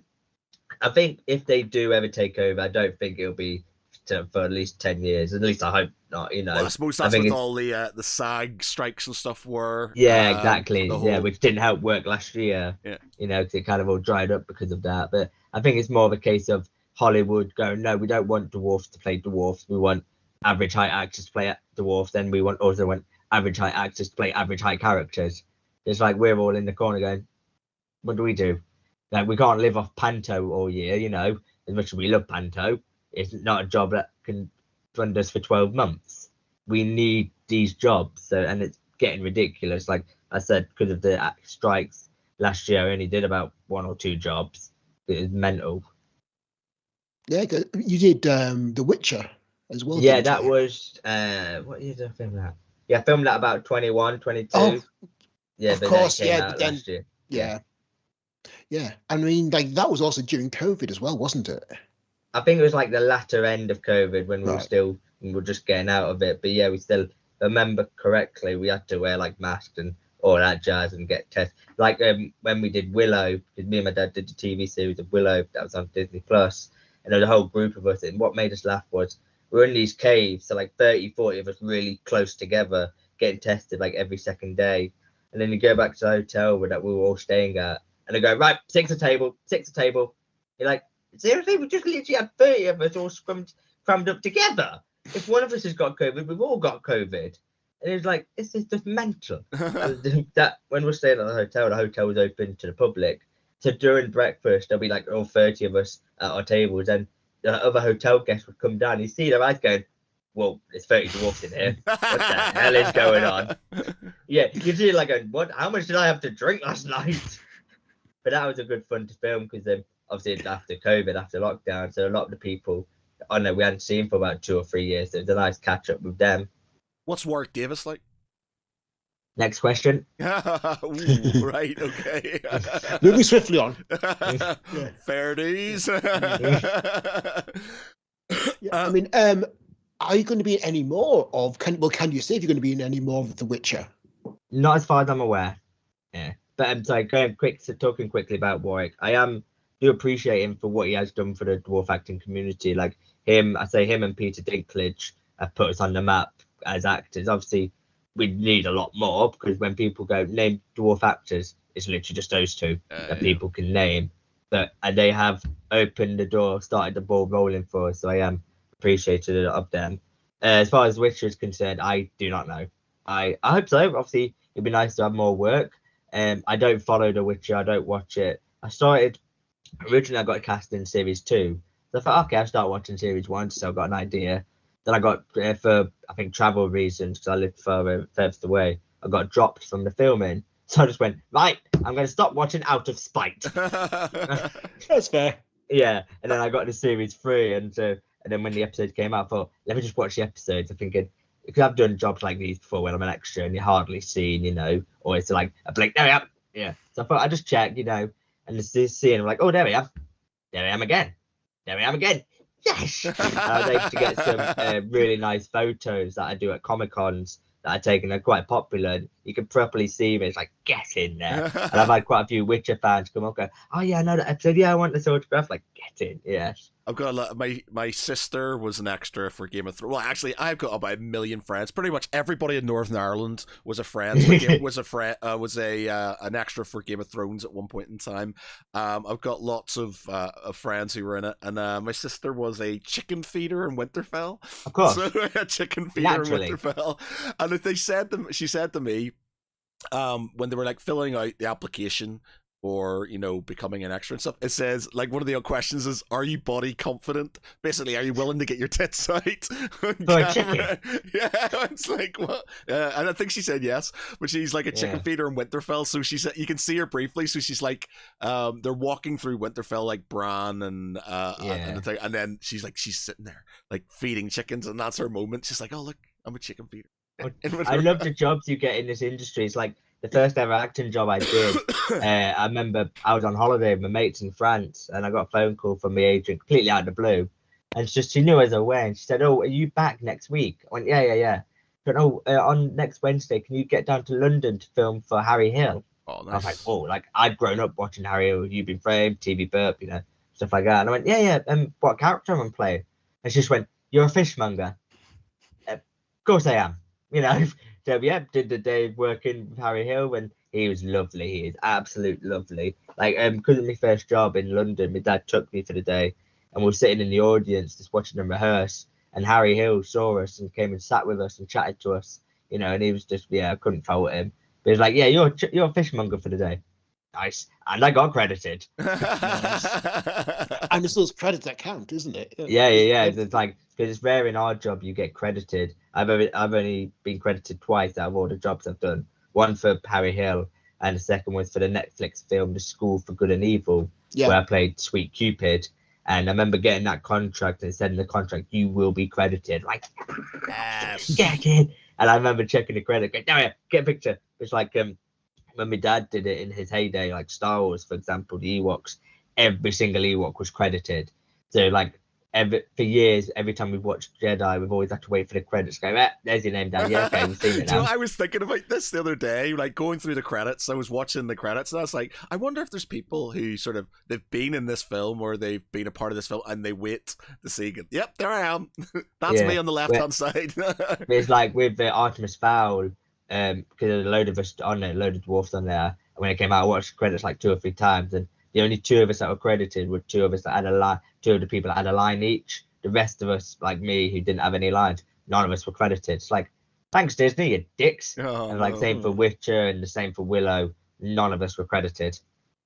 I think if they do ever take over, I don't think it'll be for at least 10 years. At least I hope not. Well, I suppose that's what all the SAG strikes and stuff were. Yeah, exactly. Yeah, which didn't help work last year. Yeah. Because it kind of all dried up because of that. But I think it's more of a case of Hollywood going, no, we don't want dwarfs to play dwarfs. We want average height actors to play dwarfs. Then we also want average height actors to play average height characters. It's like we're all in the corner going, what do? Like, we can't live off Panto all year, you know, as much as we love Panto. It's not a job that can fund us for 12 months. We need these jobs. And it's getting ridiculous. Like I said, because of the strikes last year, I only did about 1 or 2 jobs. It was mental. Yeah, you did The Witcher as well. Yeah, that was what year did I film that? Yeah, I filmed that about 21, 22. Oh, yeah, of course, yeah, but then last year. Yeah. I mean, like, that was also during COVID as well, wasn't it? I think it was like the latter end of COVID when we were just getting out of it. But yeah, we still remember correctly. We had to wear like masks and all that jazz and get tested. Like when we did Willow, because me and my dad did the TV series of Willow that was on Disney Plus. And there was a whole group of us, and what made us laugh was we were in these caves, so like 30, 40 of us really close together, getting tested like every second day. And then you go back to the hotel that we were all staying at, and they go, right, 6 a table. You're like, seriously? We just literally had 30 of us all crammed up together. If one of us has got COVID, we've all got COVID. And it was like, this is just mental. That when we're staying at the hotel was open to the public. So during breakfast, there'll be like all 30 of us at our tables, and the other hotel guests would come down. You see their eyes going, well, there's 30 dwarfs in here. What the hell is going on? Yeah, you see like, what? How much did I have to drink last night? But that was a good fun to film because obviously after COVID, after lockdown, so a lot of the people, I know we hadn't seen for about 2 or 3 years. So it was a nice catch up with them. What's Warwick Davis like? Next question. Ooh, right, okay. Moving swiftly on. Fair dues. I mean, are you going to be in any more of? Can you say if you're going to be in any more of The Witcher? Not as far as I'm aware. Yeah, but I'm sorry. Talking quickly about Warwick. I do appreciate him for what he has done for the dwarf acting community. Like him, I say him and Peter Dinklage have put us on the map as actors. Obviously, we need a lot more because when people go name dwarf actors, it's literally just those two that people can name. But they have opened the door, started the ball rolling for us. So I am appreciative of them. As far as Witcher is concerned, I do not know. I hope so. Obviously, it'd be nice to have more work. I don't follow The Witcher. I don't watch it. Originally I got cast in series 2. So I thought, okay, I'll start watching series 1, so I've got an idea. Then I got, for I think travel reasons, because I lived furthest away, I got dropped from the filming. So I just went, right, I'm going to stop watching out of spite. That's fair. Yeah, and then I got to series 3, and then when the episode came out, I thought, let me just watch the episodes. I'm thinking, because I've done jobs like these before when I'm an extra and you're hardly seen, you know, or it's like a blink, there we are. Yeah. So I thought I'd just check, you know, and just seeing, I'm like, oh, there we are. There I am again. Yes. I was able to get some really nice photos that I do at Comic-Cons that I take, and they're quite popular. You can properly see me. It's like, get in there. And I've had quite a few Witcher fans come up and go, oh, yeah, I know that episode. Yeah, I want this autograph. Like, get in. Yes. I've got a lot. My sister was an extra for Game of Thrones. Well, actually, I've got about 1 million friends. Pretty much everybody in Northern Ireland was a friend. Was an extra for Game of Thrones at one point in time. I've got lots of friends who were in it, and my sister was a chicken feeder in Winterfell. Of course, so a chicken feeder in Winterfell. And if she said to me, when they were like filling out the application or, you know, becoming an extra and stuff, it says, like, one of the questions is, are you body confident? Basically, are you willing to get your tits out on camera? Yeah, it's like, what? And I think she said yes, but she's like a chicken feeder in Winterfell, so she said, you can see her briefly, so she's like, they're walking through Winterfell, like Bran and then she's sitting there, like, feeding chickens, and that's her moment. She's like, oh, look, I'm a chicken feeder. I love the jobs you get in this industry. It's like the first ever acting job I did. I remember I was on holiday with my mates in France, and I got a phone call from my agent completely out of the blue. And she knew I was away, and she said, oh, are you back next week? I went, yeah. But on next Wednesday, can you get down to London to film for Harry Hill? Oh, nice. I was like, oh, like I'd grown up watching Harry Hill, You've Been Framed, TV Burp, you know, stuff like that. And I went, yeah. What character am I playing? And she just went, you're a fishmonger. Of course I am. You know, so yeah, did the day working with Harry Hill, and he was lovely. He is absolutely lovely. Like, because of my first job in London, my dad took me for the day, and we were sitting in the audience just watching them rehearse. And Harry Hill saw us and came and sat with us and chatted to us, and he was just, I couldn't fault him. But he was like, yeah, you're a fishmonger for the day. Nice. And I got credited. Nice. And it's those credits that count, isn't it? Yeah. It's like, because it's rare in our job you get credited. I've only been credited twice out of all the jobs I've done. One for Harry Hill, and the second was for the Netflix film The School for Good and Evil, where I played Sweet Cupid. And I remember getting that contract, and it said in the contract, you will be credited. Like, yes. Get it. And I remember checking the credit, going, no, get a picture. It's like when my dad did it in his heyday, like Star Wars, for example, the Ewoks, every single Ewok was credited. So like for years, every time we've watched Jedi, we've always had to wait for the credits. Go, there's your name, Dad. Yeah, okay, we've seen it now. I was thinking about this the other day, like going through the credits. I was watching the credits, and I was like, I wonder if there's people who sort of they've been in this film or they've been a part of this film, and they wait to see. Yep, there I am. That's me on the left-hand side. It's like with Artemis Fowl, because there's a load of us on there, a load of dwarfs on there. And when it came out, I watched the credits like 2 or 3 times, and the only 2 of us that were credited were 2 of us that had a line. 2 of the people that had a line each. The rest of us, like me, who didn't have any lines, none of us were credited. It's like, thanks Disney, you dicks. And like same for Witcher and the same for Willow, none of us were credited.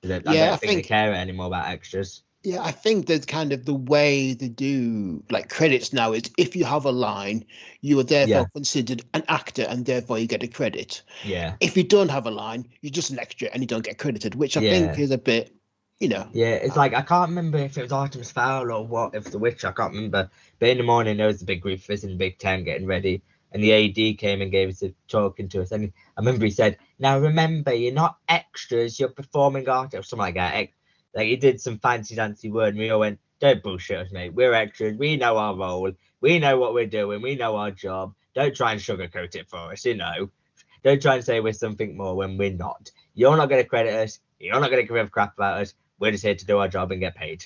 I don't think they care anymore about extras. Yeah, I think that kind of the way they do like credits now is if you have a line, you are therefore considered an actor and therefore you get a credit. Yeah. If you don't have a line, you're just an extra and you don't get credited, which I think is a bit, Yeah, it's like, I can't remember if it was Artemis Fowl or what, if The Witcher, I can't remember. But in the morning, there was a big group of us in the Big Ten getting ready. And the AD came and gave us a talking to us. And I remember he said, now remember, you're not extras, you're performing artists, or something like that. Like he did some fancy word, and we all went, don't bullshit us, mate. We're extras. We know our role. We know what we're doing. We know our job. Don't try and sugarcoat it for us, Don't try and say we're something more when we're not. You're not going to credit us. You're not going to give a crap about us. We're just here to do our job and get paid.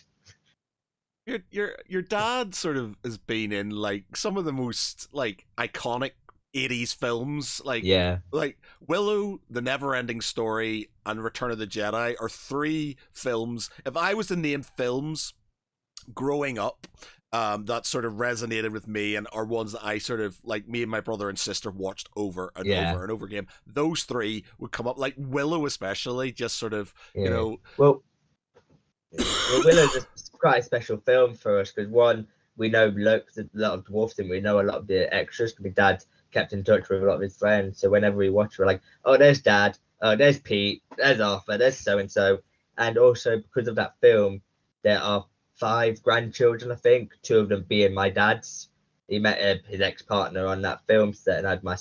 Your dad sort of has been in like some of the most like iconic 80s films, like Willow, The Never-Ending Story, and Return of the Jedi are 3 films. If I was to name films growing up that sort of resonated with me and are ones that I sort of like me and my brother and sister watched over and over and over again, those 3 would come up. Like Willow especially, just sort of Well, Willow's quite a special film for us because one, we know a lot of Dwarfism, we know a lot of the extras. My dad kept in touch with a lot of his friends, so whenever we watch, we're like, oh, there's Dad, oh, there's Pete, there's Arthur, there's so and so. And also because of that film, there are 5 grandchildren, I think, 2 of them being my dad's. He met his ex-partner on that film set, and had my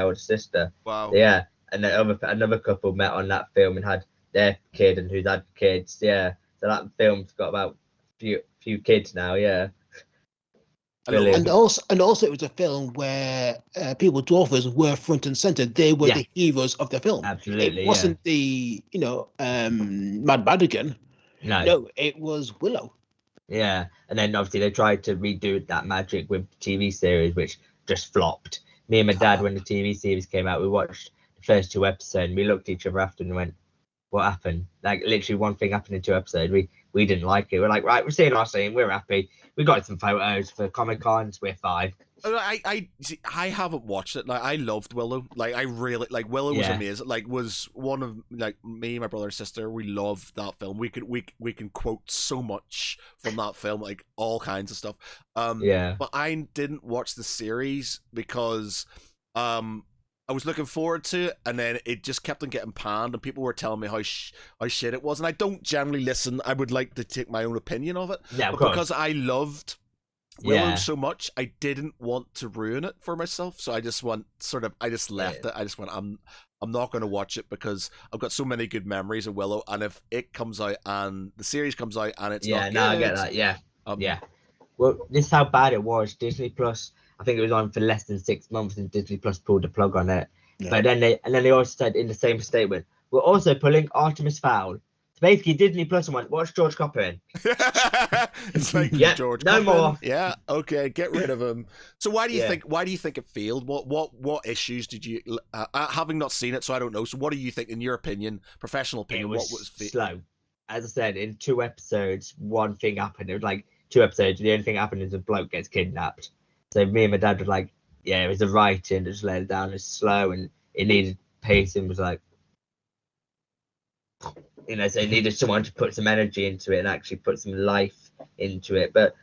older sister. Wow. Yeah, and then another couple met on that film and had their kid and who's had kids. Yeah. So that film's got about few kids now, And also it was a film where people dwarfers were front and center. They were the heroes of the film. Absolutely. It wasn't the Mad Madigan. No, it was Willow. Yeah, and then obviously they tried to redo that magic with the TV series, which just flopped. Me and my dad, when the TV series came out, we watched the first 2 episodes. And we looked at each other after and went, what happened? Like literally one thing happened in 2 episodes. We didn't like it. We're like, right, we're seeing our scene. We're happy. We got some photos for Comic Cons. We're fine. I haven't watched it. Like I loved Willow. Like I really like Willow was amazing. Like was one of like me, my brother and sister. We loved that film. We can quote so much from that film, like all kinds of stuff. But I didn't watch the series because I was looking forward to it, and then it just kept on getting panned, and people were telling me how shit it was. And I don't generally listen. I would like to take my own opinion of it. Yeah, but because I loved Willow so much, I didn't want to ruin it for myself. So I just left it. I just went, I'm not going to watch it because I've got so many good memories of Willow. And if it comes out and the series comes out and it's not good, I get that. Yeah. Well, this is how bad it was. Disney Plus, I think it was on for less than 6 months, and Disney Plus pulled the plug on it. Yeah. But then they also said in the same statement, we're also pulling Artemis Fowl. So basically, Disney Plus went, what's George Coopen? It's like George. No Coopen. more. Yeah. Okay. Get rid of him. So why do you think? Why do you think it failed? What issues did you? Having not seen it, so I don't know. So what do you think, in your opinion, professional opinion? It was slow. As I said, in 2 episodes, one thing happened. It was like 2 episodes. The only thing that happened is a bloke gets kidnapped. So me and my dad were like, yeah, it was the writing that just let it down. It's slow and it needed pacing. Was like, you know, so it needed someone to put some energy into it and actually put some life into it. But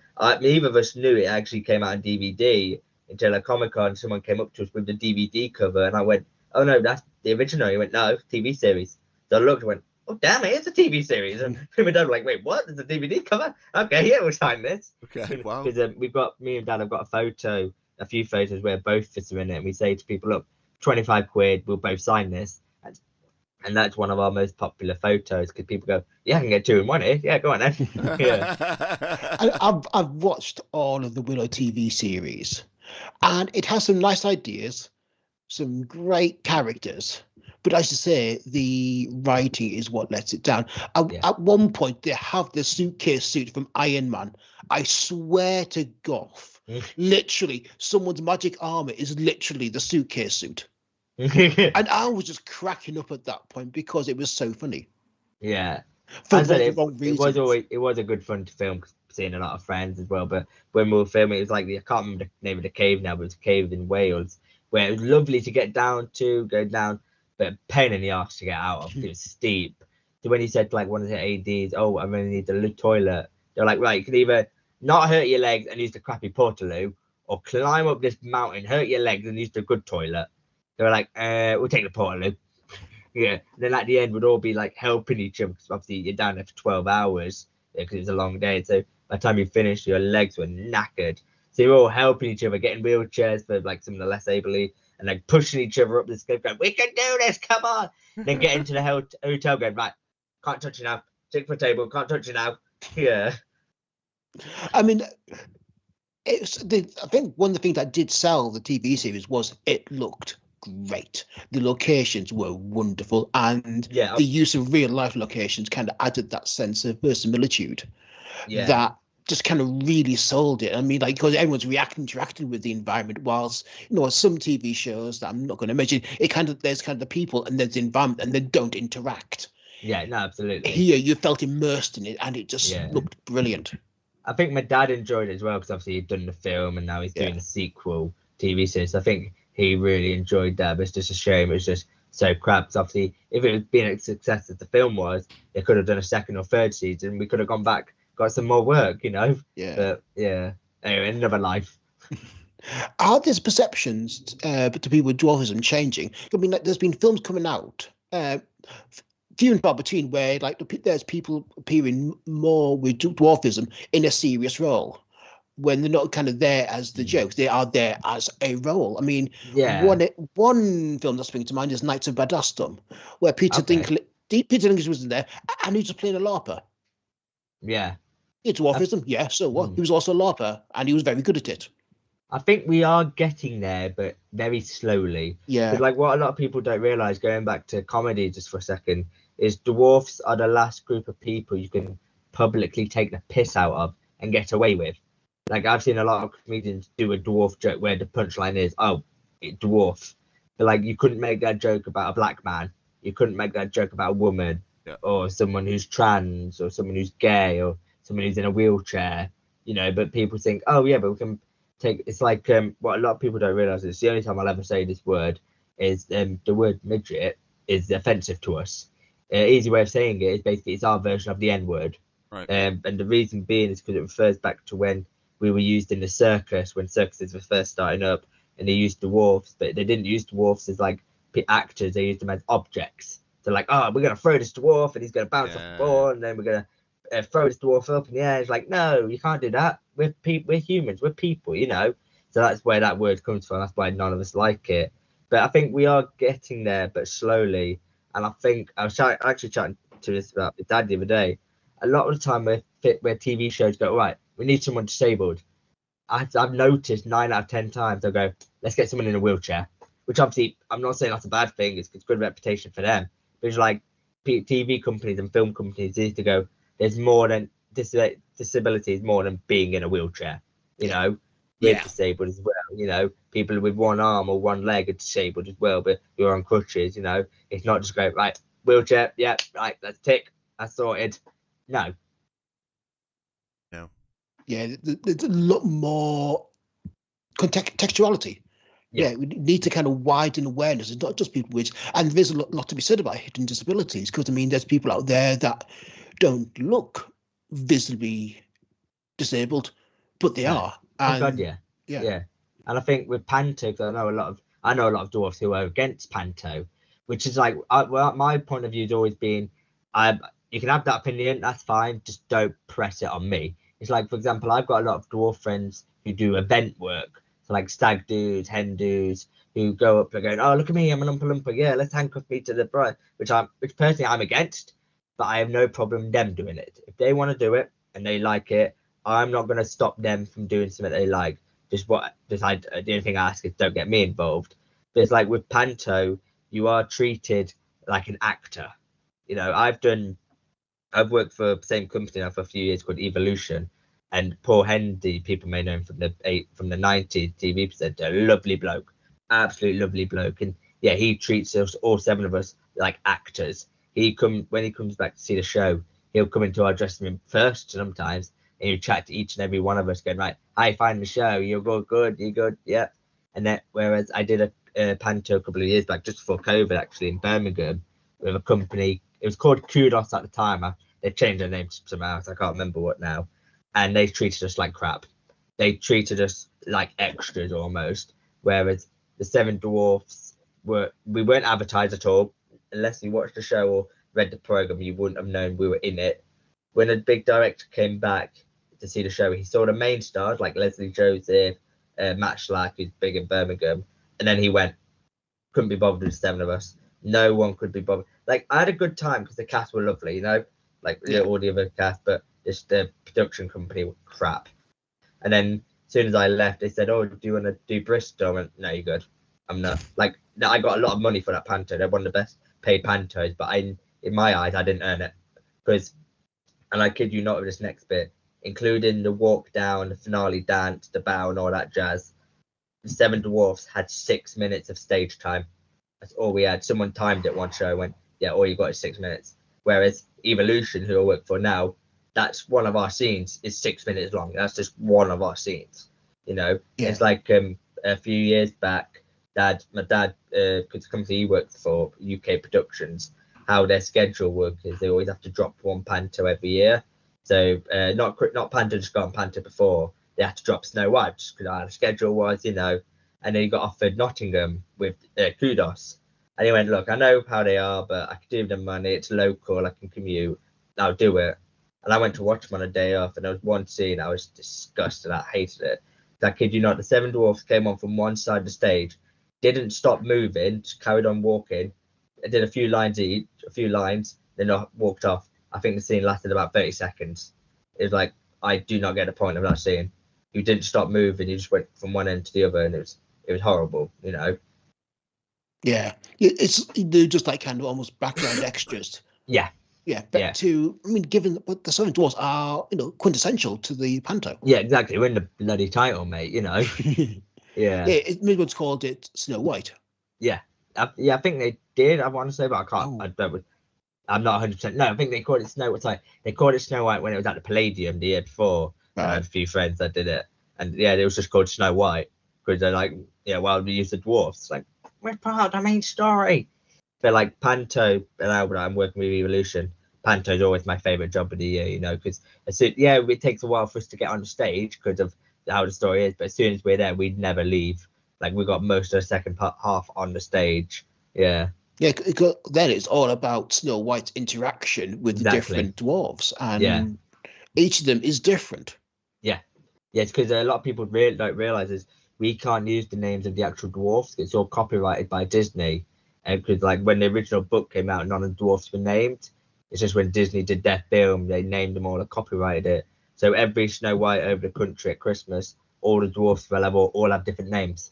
neither of us knew it actually came out on DVD until a Comic-Con. Someone came up to us with the DVD cover, and I went, "Oh no, that's the original." He went, "No, TV series." So I looked and went, "Oh damn, it is a TV series." And my dad were like, "Wait, what? There's a DVD cover? Okay, yeah, we'll sign this." Okay, wow. Because me and dad have got a few photos where both of us are in it, and we say to people, "Look, 25 quid, we'll both sign this." And that's one of our most popular photos because people go, "Yeah, I can get 2 in 1 here. Yeah, go on then." Yeah. I've watched all of the Willow TV series, and it has some nice ideas, some great characters. But as you say, the writing is what lets it down. At one point, they have the suitcase suit from Iron Man. I swear to Goff, literally, someone's magic armor is literally the suitcase suit. And I was just cracking up at that point because it was so funny. Yeah. For the wrong reasons. It was a good fun to film, seeing a lot of friends as well. But when we were filming, it was like, I can't remember the name of the cave now, but it was a cave in Wales where it was lovely to go down, but a pain in the arse to get out of. It was steep. So when he said to like one of the ADs, "Oh, I really need the toilet," they're like, "Right, you can either not hurt your legs and use the crappy portaloo, or climb up this mountain, hurt your legs and use the good toilet." They were like, "We'll take the portaloo." Yeah. And then at the end, we'd all be like helping each other because obviously you're down there for 12 hours because it's a long day. So by the time you finished, your legs were knackered. So you're all helping each other, getting wheelchairs for like some of the less able, and like pushing each other up the cliff, going, "We can do this, come on!" Then get into the hotel, going, "Right, can't touch you now. Sit for a table, can't touch you now." Yeah. I mean, I think one of the things that did sell the TV series was it looked great. The locations were wonderful, and the use of real life locations kind of added that sense of verisimilitude that just kind of really sold it. I mean, like, because everyone's interacting with the environment, whilst, you know, some TV shows that I'm not going to mention, there's kind of the people and there's the environment and they don't interact. Yeah, no, absolutely. Here you felt immersed in it and it just looked brilliant. I think my dad enjoyed it as well because obviously he'd done the film and now he's doing the sequel TV series. I think he really enjoyed that, but it's just a shame it was just so crap. So obviously, if it had been a success as the film was, they could have done a second or third season. We could have gone back, got some more work, you know. Yeah. But yeah, anyway, another life. Are these perceptions to people with dwarfism changing? I mean, like, there's been films coming out, few and far between, where like there's people appearing more with dwarfism in a serious role, when they're not kind of there as the jokes, they are there as a role. I mean, one film that's springs to mind is Knights of Badastum, where Peter Dinklage was in there, and he was playing a LARPer. Yeah. It's dwarfism, yeah, so what? He was also a LARPer, and he was very good at it. I think we are getting there, but very slowly. Yeah. Because like what a lot of people don't realise, going back to comedy just for a second, is dwarfs are the last group of people you can publicly take the piss out of and get away with. Like, I've seen a lot of comedians do a dwarf joke where the punchline is, "Oh, it dwarf." But like, you couldn't make that joke about a black man. You couldn't make that joke about a woman or someone who's trans or someone who's gay or someone who's in a wheelchair, you know. But people think, "Oh yeah, but we can take." It's like what a lot of people don't realize is the only time I'll ever say this word is the word midget is offensive to us. Easy way of saying it is basically it's our version of the N word. Right. And the reason being is because it refers back to when we were used in the circus, when circuses were first starting up, and they used dwarfs, but they didn't use dwarfs as like actors. They used them as objects. So like, "Oh, we're gonna throw this dwarf and he's gonna bounce off the ball, and then we're gonna throw this dwarf up in the air." It's like, no, you can't do that. We're humans. We're people, you know. So that's where that word comes from. That's why none of us like it. But I think we are getting there, but slowly. And I think I was actually chatting to this about with Dad the other day. A lot of the time where TV shows go, "Right, we need someone disabled," I've noticed 9 out of 10 times they'll go, "Let's get someone in a wheelchair," which obviously I'm not saying that's a bad thing. It's good reputation for them. But it's like TV companies and film companies need to go, there's more than disability is more than being in a wheelchair. You know, we're disabled as well. You know, people with one arm or one leg are disabled as well, but you're on crutches. You know, it's not just go, "Right, wheelchair, yeah, right, let's tick, that's sorted." No. Yeah, there's a lot more contextuality. Yeah, we need to kind of widen awareness. It's not just people with, and there's a lot to be said about hidden disabilities, because I mean, there's people out there that don't look visibly disabled, but they are. Oh God, yeah. And I think with panto, because I know a lot of dwarfs who are against panto, which is like, my point of view has always been, you can have that opinion, that's fine, just don't press it on me. It's like, for example, I've got a lot of dwarf friends who do event work, so like stag dudes, hen dudes, who go up and going, oh, look at me, I'm an Oompa Loompa, yeah, let's handcuff me to the bride, which personally I'm against, but I have no problem them doing it. If they want to do it and they like it, I'm not going to stop them from doing something they like. The only thing I ask is don't get me involved. But it's like with panto, you are treated like an actor. You know, I've worked for the same company now for a few years called Evolution, and Paul Hendy, people may know him from the 90s TV presenter, lovely bloke, absolutely lovely bloke, and yeah, he treats us, all 7 of us, like actors. When he comes back to see the show, he'll come into our dressing room first sometimes, and he'll chat to each and every one of us, going, right, how you find the show? You're good, you good, yeah. And then, whereas I did a panto a couple of years back, just before COVID, actually, in Birmingham, with a company. It was called Kudos at the time. They changed their name somehow, so I can't remember what now. And they treated us like crap. They treated us like extras almost. Whereas the 7 Dwarfs we weren't advertised at all. Unless you watched the show or read the program, you wouldn't have known we were in it. When a big director came back to see the show, he saw the main stars like Leslie Joseph, Matt Schlack, who's big in Birmingham, and then he went, couldn't be bothered with 7 of us. No one could be bothered. Like, I had a good time because the cast were lovely, you know, like all the other cast, but just the production company were crap. And then as soon as I left, they said, oh, do you want to do Bristol? I went, no, you're good. I'm not. Like, I got a lot of money for that panto. They're one of the best paid pantos, but in my eyes, I didn't earn it. Because, and I kid you not with this next bit, including the walk down, the finale dance, the bow, and all that jazz, the 7 Dwarfs had 6 minutes of stage time. That's all we had. Someone timed it one show, went, yeah, all you got is 6 minutes. Whereas Evolution, who I work for now, that's one of our scenes is 6 minutes long. That's just one of our scenes. You know, it's like a few years back, my dad, because the company he worked for, UK Productions, how their schedule works is they always have to drop one panto every year. So not panto just got on panto before. They had to drop Snow White because our schedule was, you know. And then he got offered Nottingham with Kudos. And he went, look, I know how they are, but I can do them money. It's local. I can commute. I'll do it. And I went to watch them on a day off, and there was one scene I was disgusted. I hated it. I kid you not, the 7 Dwarfs came on from one side of the stage, didn't stop moving, just carried on walking. I did a few lines each, then I walked off. I think the scene lasted about 30 seconds. It was like, I do not get the point of that scene. You didn't stop moving, you just went from one end to the other, and it was horrible, you know. Yeah, they're just like kind of almost background extras. Yeah, but I mean, given that the 7 Dwarfs are, you know, quintessential to the panto. Yeah, exactly. We're in the bloody title, mate. You know. Yeah. Maybe it's called it Snow White. Yeah, I think they did. I want to say, but I can't. I'm not 100%. No, I think they called it Snow White. Like, they called it Snow White when it was at the Palladium the year before. Right. I had a few friends that did it, and it was just called Snow White because they're like, well, we use the dwarfs. It's like, we're part of the main story. But like panto, and I'm working with Evolution. Panto is always my favorite job of the year, you know, because it takes a while for us to get on the stage because of how the story is. But as soon as we're there, we'd never leave. Like, we got most of the second half on the stage. Yeah. Yeah, then it's all about Snow White's interaction with the different dwarves, and each of them is different. Yeah, it's because a lot of people don't realize is we can't use the names of the actual dwarfs. It's all copyrighted by Disney, and because like when the original book came out, none of the dwarfs were named. It's just when Disney did their film, they named them all and copyrighted it. So every Snow White over the country at Christmas, all the dwarfs will all have different names.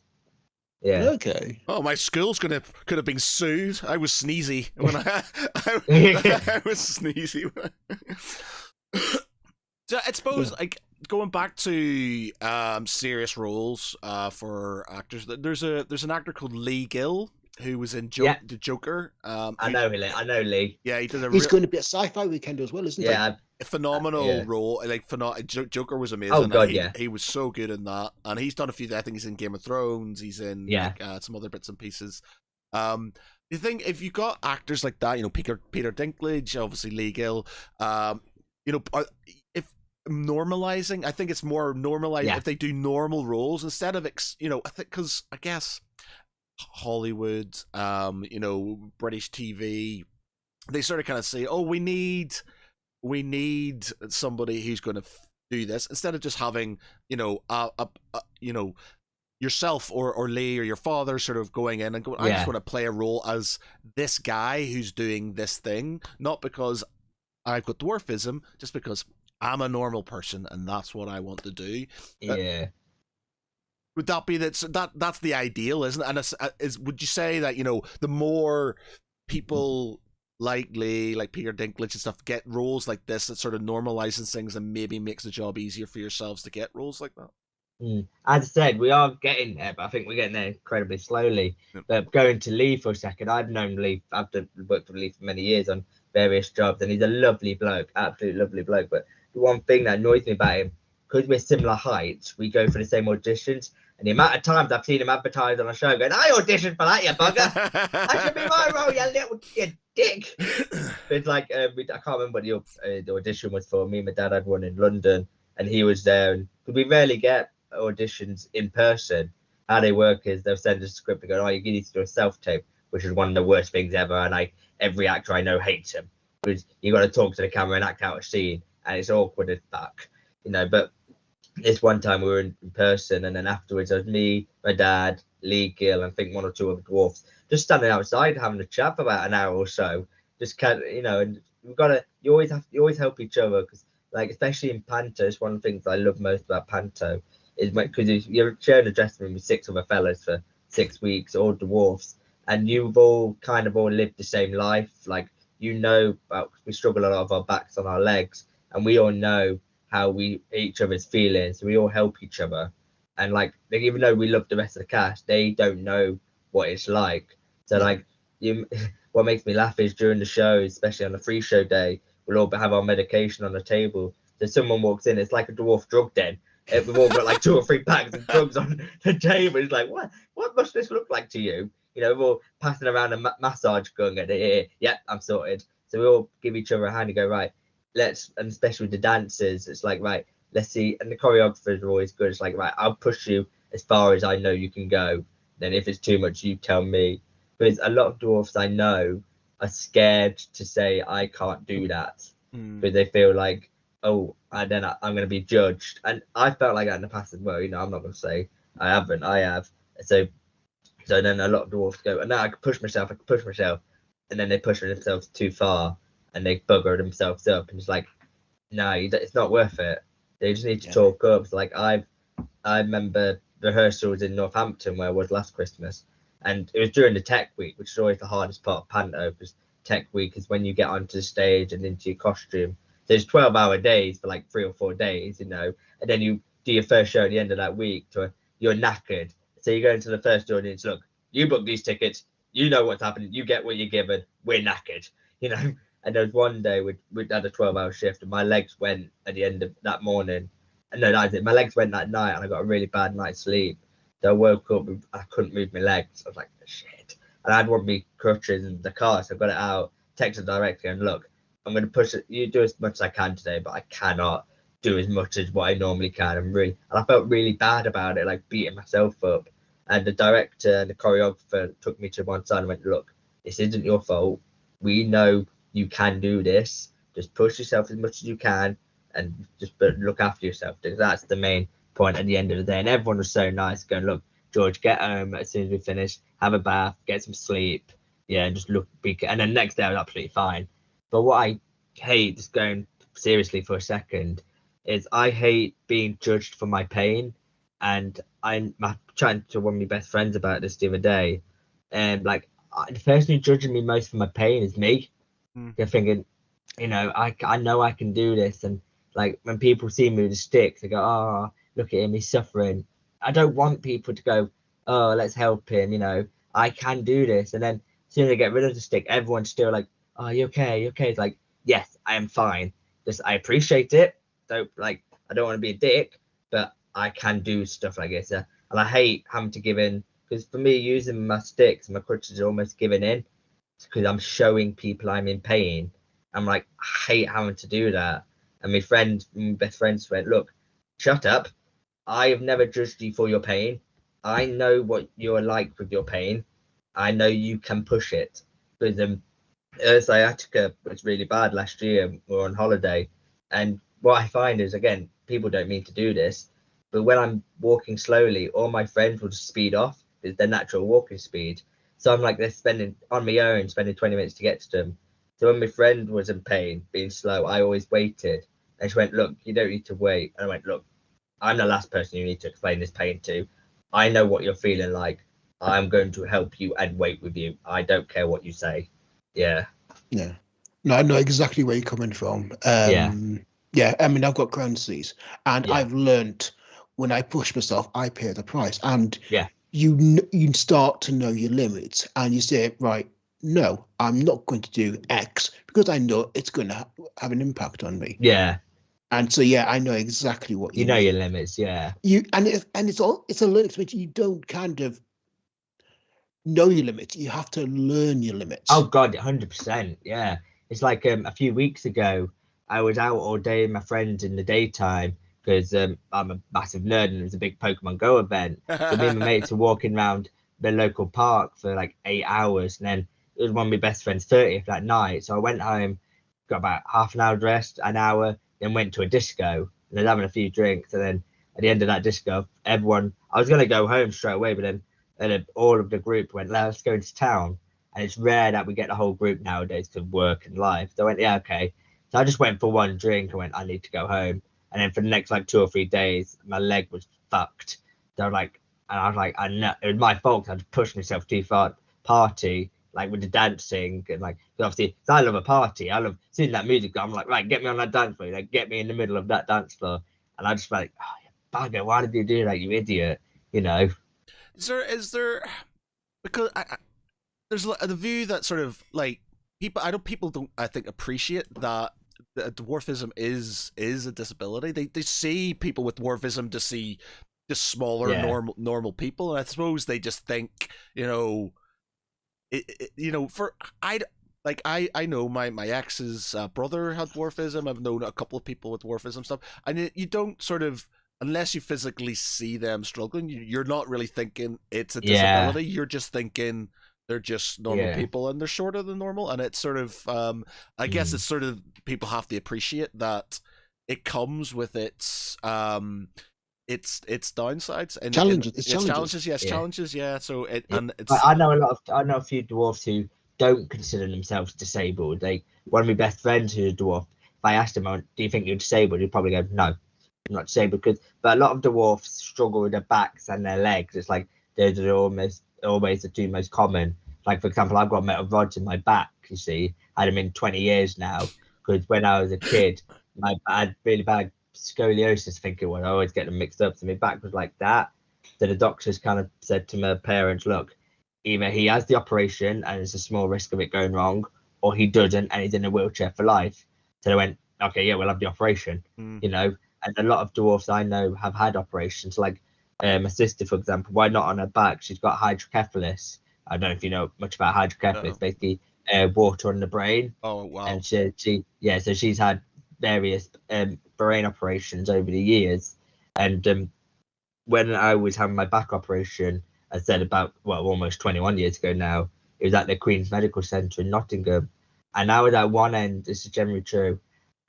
Yeah. Okay. Oh, my school's could have been sued. I was sneezy when I was sneezy. So I suppose, like, going back to serious roles for actors, there's an actor called Lee Gill who was in the Joker. I know Lee. Yeah, he did He's going to be at Sci-Fi Weekend as well, isn't he? Yeah, phenomenal role. Like Joker was amazing. Oh God, yeah. He was so good in that, and he's done a few. I think he's in Game of Thrones. He's in some other bits and pieces. You think if you got actors like that, Peter Dinklage, obviously Lee Gill, if normalizing, I think it's more normalized if they do normal roles instead of I think because I guess Hollywood, British TV, they sort of kind of say, oh, we need somebody who's going to do this instead of just having yourself or Lee or your father sort of going in and going, I just want to play a role as this guy who's doing this thing, not because I've got dwarfism, just because I'm a normal person and that's what I want to do. Yeah. Would that be that's the ideal, isn't it? And would you say that the more people like Lee, like Peter Dinklage and stuff, get roles like this, that sort of normalizes things and maybe makes the job easier for yourselves to get roles like that? As I said, we are getting there, but I think we're getting there incredibly slowly. Yep. But going to Lee for a second, I've known Lee, I've worked with Lee for many years on various jobs, and he's a lovely bloke, absolutely lovely bloke. But the one thing that annoys me about him, because we're similar heights, we go for the same auditions, and the amount of times I've seen him advertised on a show going, I auditioned for that, you bugger! That should be my role, you dick! But it's like, I can't remember what the audition was for. Me and my dad had one in London, and he was there, and we rarely get auditions in person. How they work is they'll send us a script and go, oh, you need to do a self-tape, which is one of the worst things ever, and every actor I know hates him, because you got to talk to the camera and act out a scene, and it's awkward as fuck, but this one time we were in person, and then afterwards it was me, my dad, Lee Gill, and I think one or two other dwarfs just standing outside having a chat for about an hour or so, just kind of, and we've got to, you always help each other, because like especially in Panto, it's one of the things I love most about Panto is because you're sharing a dressing room with 6 other fellas for 6 weeks, all dwarfs, and you've all kind of all lived the same life. Like, we struggle a lot of our backs on our legs, and we all know how each other's feelings, so we all help each other. And like even though we love the rest of the cast, they don't know what it's like. So what makes me laugh is during the show, especially on the free show day, we'll all have our medication on the table. So someone walks in, it's like a dwarf drug den. We've all got like 2 or 3 packs of drugs on the table. It's like, what must this look like to you? We're all passing around a massage gun at the yeah, I'm sorted. So we all give each other a hand and go, right, and especially with the dancers, it's like, right, let's see. And the choreographers are always good. It's like, right, I'll push you as far as I know you can go. Then if it's too much, you tell me. Because a lot of dwarfs I know are scared to say, I can't do that. Because they feel like, oh, and then I'm going to be judged. And I felt like that in the past as well. I'm not going to say I haven't. I have. So then a lot of dwarfs go, and now I can push myself. And then they push themselves too far, and they bugger themselves up. And it's like, no, it's not worth it. They just need to talk up. So like I remember rehearsals in Northampton where I was last Christmas, and it was during the tech week, which is always the hardest part of Panto, because tech week is when you get onto the stage and into your costume. So it's 12-hour days for like 3 or 4 days, and then you do your first show at the end of that week. You're knackered. So you go into the first audience, look, you book these tickets, you know what's happening, you get what you're given, we're knackered, And there was one day we had a 12-hour shift, and my legs went at the end of that morning. And no, that was it. My legs went that night, and I got a really bad night's sleep. So I woke up, and I couldn't move my legs. I was like, shit. And I had one of my crutches in the car, so I got it out, texted the director, and look, I'm going to push it. You do as much as I can today, but I cannot do as much as what I normally can. And I felt really bad about it, like beating myself up. And the director and the choreographer took me to one side and went, look, this isn't your fault. We know you can do this. Just push yourself as much as you can, and just look after yourself. That's the main point at the end of the day. And everyone was so nice, going, look, George, get home as soon as we finish, have a bath, get some sleep, and just and then next day I was absolutely fine. But what I hate, just going seriously for a second, is I hate being judged for my pain. And I'm chatting to one of my best friends about this the other day, and like the person who's judging me most for my pain is me. They're thinking, I know I can do this, and like when people see me with the sticks, they go, oh, look at him, he's suffering. I don't want people to go, oh, let's help him, I can do this. And then as soon as they get rid of the stick, everyone's still like, oh, you okay? It's like, yes, I am fine. I appreciate it. I don't want to be a dick, but I can do stuff like this. And I hate having to give in, because for me, using my sticks, my crutches are almost giving in, because I'm showing people I'm in pain. I'm like, I hate having to do that. And my best friends went, look, shut up. I have never judged you for your pain. I know what you're like with your pain. I know you can push it. Because sciatica was really bad last year. We were on holiday. And what I find is, again, people don't mean to do this, but when I'm walking slowly, all my friends will just speed off. It's their natural walking speed. So I'm like, they're spending 20 minutes to get to them. So when my friend was in pain, being slow, I always waited. And she went, look, you don't need to wait. And I went, look, I'm the last person you need to explain this pain to. I know what you're feeling like. I'm going to help you and wait with you. I don't care what you say. Yeah. Yeah. No, I know exactly where you're coming from. Yeah. I mean, I've got Crohn's disease, and I've learnt when I push myself, I pay the price. And you start to know your limits, and you say, right, no, I'm not going to do X because I know it's going to have an impact on me. Yeah. And so, I know exactly what you know mean. Your limits. Yeah. It's a learning experience. You don't kind of know your limits. You have to learn your limits. Oh God, 100%. Yeah. It's like a few weeks ago, I was out all day with my friends in the daytime because I'm a massive nerd and it was a big Pokemon Go event. So me and my mates were walking around the local park for like 8 hours, and then it was one of my best friends' 30th that night. So I went home, got about half an hour rest, an hour, then went to a disco and then having a few drinks. And then at the end of that disco, I was going to go home straight away, but then all of the group went, let's go into town. And it's rare that we get the whole group nowadays to work and life. So I went, yeah, okay. So I just went for one drink. I went, I need to go home. And then for the next like 2 or 3 days, my leg was fucked. So I was like, I know it was my fault. I just pushed myself too far party, like with the dancing and like, obviously, I love a party. I love seeing that music. I'm like, right, get me on that dance floor. Like, get me in the middle of that dance floor. And I just like, oh, bugger, why did you do that, you idiot? You know? Is there, because there's the view that sort of like people don't, I think, appreciate that dwarfism is a disability. They see people with dwarfism to see just smaller normal people, and I suppose they just think, for I know my ex's brother had dwarfism. I've known a couple of people with dwarfism stuff, and you don't sort of, unless you physically see them struggling, you're not really thinking it's a disability. You're just thinking they're just normal people and they're shorter than normal. And it's sort of, I guess it's sort of, people have to appreciate that it comes with its downsides and challenges. Yeah. So I know a few dwarfs who don't consider themselves disabled. One of my best friends who's a dwarf, if I asked him, do you think you're disabled? He'd probably go, no, I'm not disabled. But a lot of dwarfs struggle with their backs and their legs. It's like those are always the two most common. Like, for example, I've got metal rods in my back, you see. I had them in 20 years now, because when I was a kid, I had really bad scoliosis, I think it was. I always get them mixed up. So my back was like that. So the doctors kind of said to my parents, look, either he has the operation and there's a small risk of it going wrong, or he doesn't and he's in a wheelchair for life. So they went, okay, yeah, we'll have the operation, And a lot of dwarfs I know have had operations. Like my sister, for example, why not on her back? She's got hydrocephalus. I don't know if you know much about hydrocephalus. Basically, water on the brain. Oh wow! And so she's had various brain operations over the years. And when I was having my back operation, I said about almost 21 years ago now, it was at the Queen's Medical Centre in Nottingham, and I was at one end. This is generally true.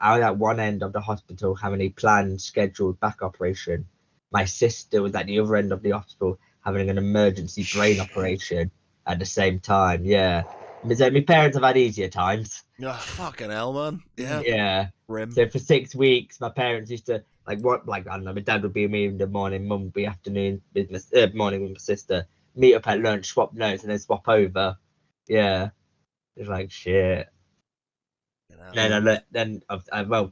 I was at one end of the hospital having a planned, scheduled back operation. My sister was at the other end of the hospital having an emergency brain operation at the same time. Yeah. My parents have had easier times. Oh, fucking hell, man. Yeah. Yeah. Grim. So for 6 weeks, my parents used to, I don't know, my dad would be with me in the morning, mum would be afternoon, morning with my sister, meet up at lunch, swap notes, and then swap over. Yeah. It's like, shit. I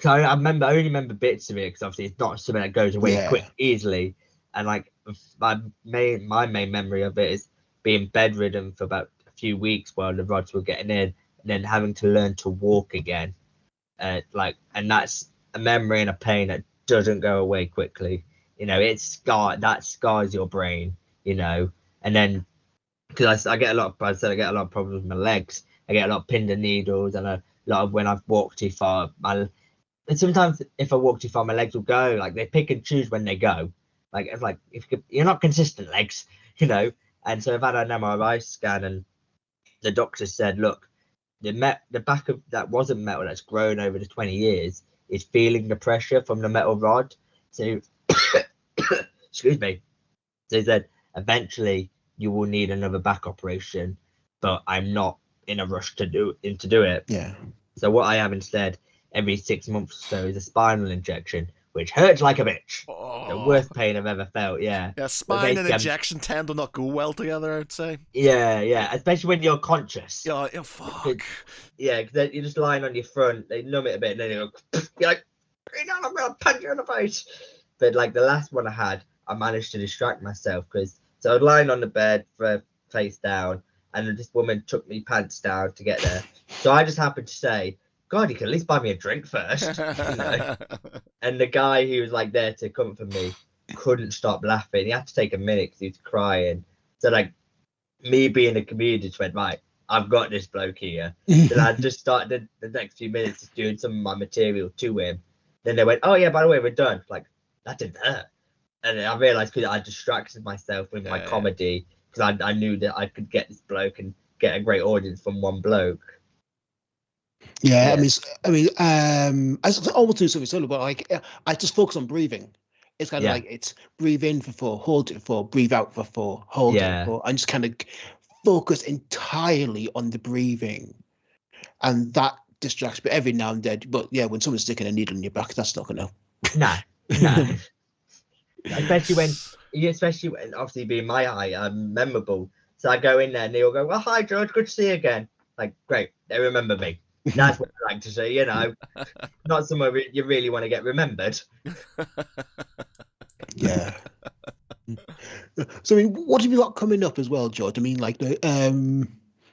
only remember bits of it because obviously it's not something that goes away easily. And like my main memory of it is being bedridden for about a few weeks while the rods were getting in, and then having to learn to walk again. and that's a memory and a pain that doesn't go away quickly. That scars your brain. And then because I get a lot of problems with my legs. I get a lot of pins and needles, and a lot of when I've walked too far. And sometimes if I walk too far, my legs will go. Like they pick and choose when they go. If you're not consistent legs, And so I've had an MRI scan, and the doctor said, look, the back of that wasn't metal that's grown over the 20 years is feeling the pressure from the metal rod. So, excuse me. So he said, eventually you will need another back operation, but I'm not in a rush to do it. Yeah. So what I have instead every 6 months or so is a spinal injection, which hurts like a bitch. Oh. The worst pain I've ever felt. Yeah. Yeah, spine and injection tend to not go well together, I'd say. Yeah. Especially when you're conscious. Yeah, fuck. Yeah, because you're just lying on your front, they numb it a bit, and then you're like, I'm gonna punch you in the face. But like the last one I had, I managed to distract myself so I was lying on the bed face down, and this woman took me pants down to get there. So I just happened to say, God, you can at least buy me a drink first. And the guy who was like there to comfort me couldn't stop laughing. He had to take a minute because he was crying. So like me being a comedian just went, right, I've got this bloke here. Then I just started the next few minutes just doing some of my material to him. Then they went, oh yeah, by the way, we're done. Like, that didn't hurt. And I realized because I distracted myself with my comedy, because I knew that I could get this bloke and get a great audience from one bloke. Yeah. I almost do something similar, but like I just focus on breathing. It's kind of like it's breathe in for 4, hold it for 4, breathe out for 4, hold it for 4. I just kind of focus entirely on the breathing, and that distracts me every now and then. But yeah, when someone's sticking a needle in your back, that's not gonna. Nah. especially when obviously being my height, I'm memorable. So I go in there and they all go, well, hi George, good to see you again. Like, great, they remember me. That's what I like to see, not somewhere you really want to get remembered. Yeah. So I mean, what have you got coming up as well, George? I mean, like we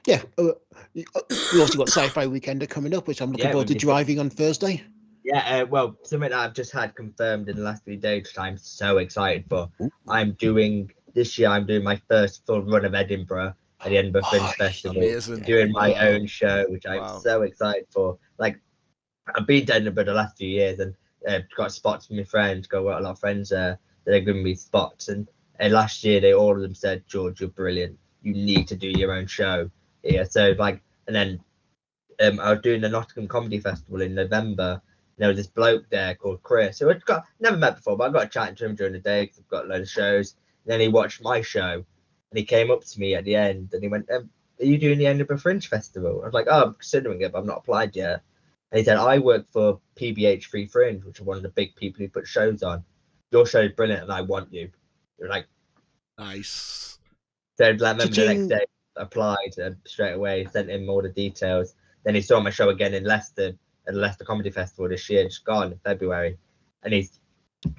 also got Sci-Fi Weekender coming up, which I'm looking forward to driving on Thursday. Yeah, well, something that I've just had confirmed in the last 3 days, which I'm so excited for. This year I'm doing my first full run of Edinburgh at the Edinburgh Fringe Festival. Amazing. Doing my own show, which I'm so excited for. Like, I've been to Edinburgh the last few years and got spots from my friends, got a lot of friends there. They're giving me spots. And last year, all of them said, George, you're brilliant. You need to do your own show. Yeah, so like, and then I was doing the Nottingham Comedy Festival in November. There was this bloke there called Chris, who I'd never met before, but I got chatting to him during the day because I've got a load of shows. And then he watched my show, and he came up to me at the end, and he went, are you doing the Edinburgh Fringe Festival? I was like, oh, I'm considering it, but I've not applied yet. And he said, I work for PBH Free Fringe, which are one of the big people who put shows on. Your show is brilliant, and I want you. You're like, nice. So I remember the next day, I applied straight away, sent him all the details. Then he saw my show again in Leicester, at the Leicester Comedy Festival this year, just gone in February. And he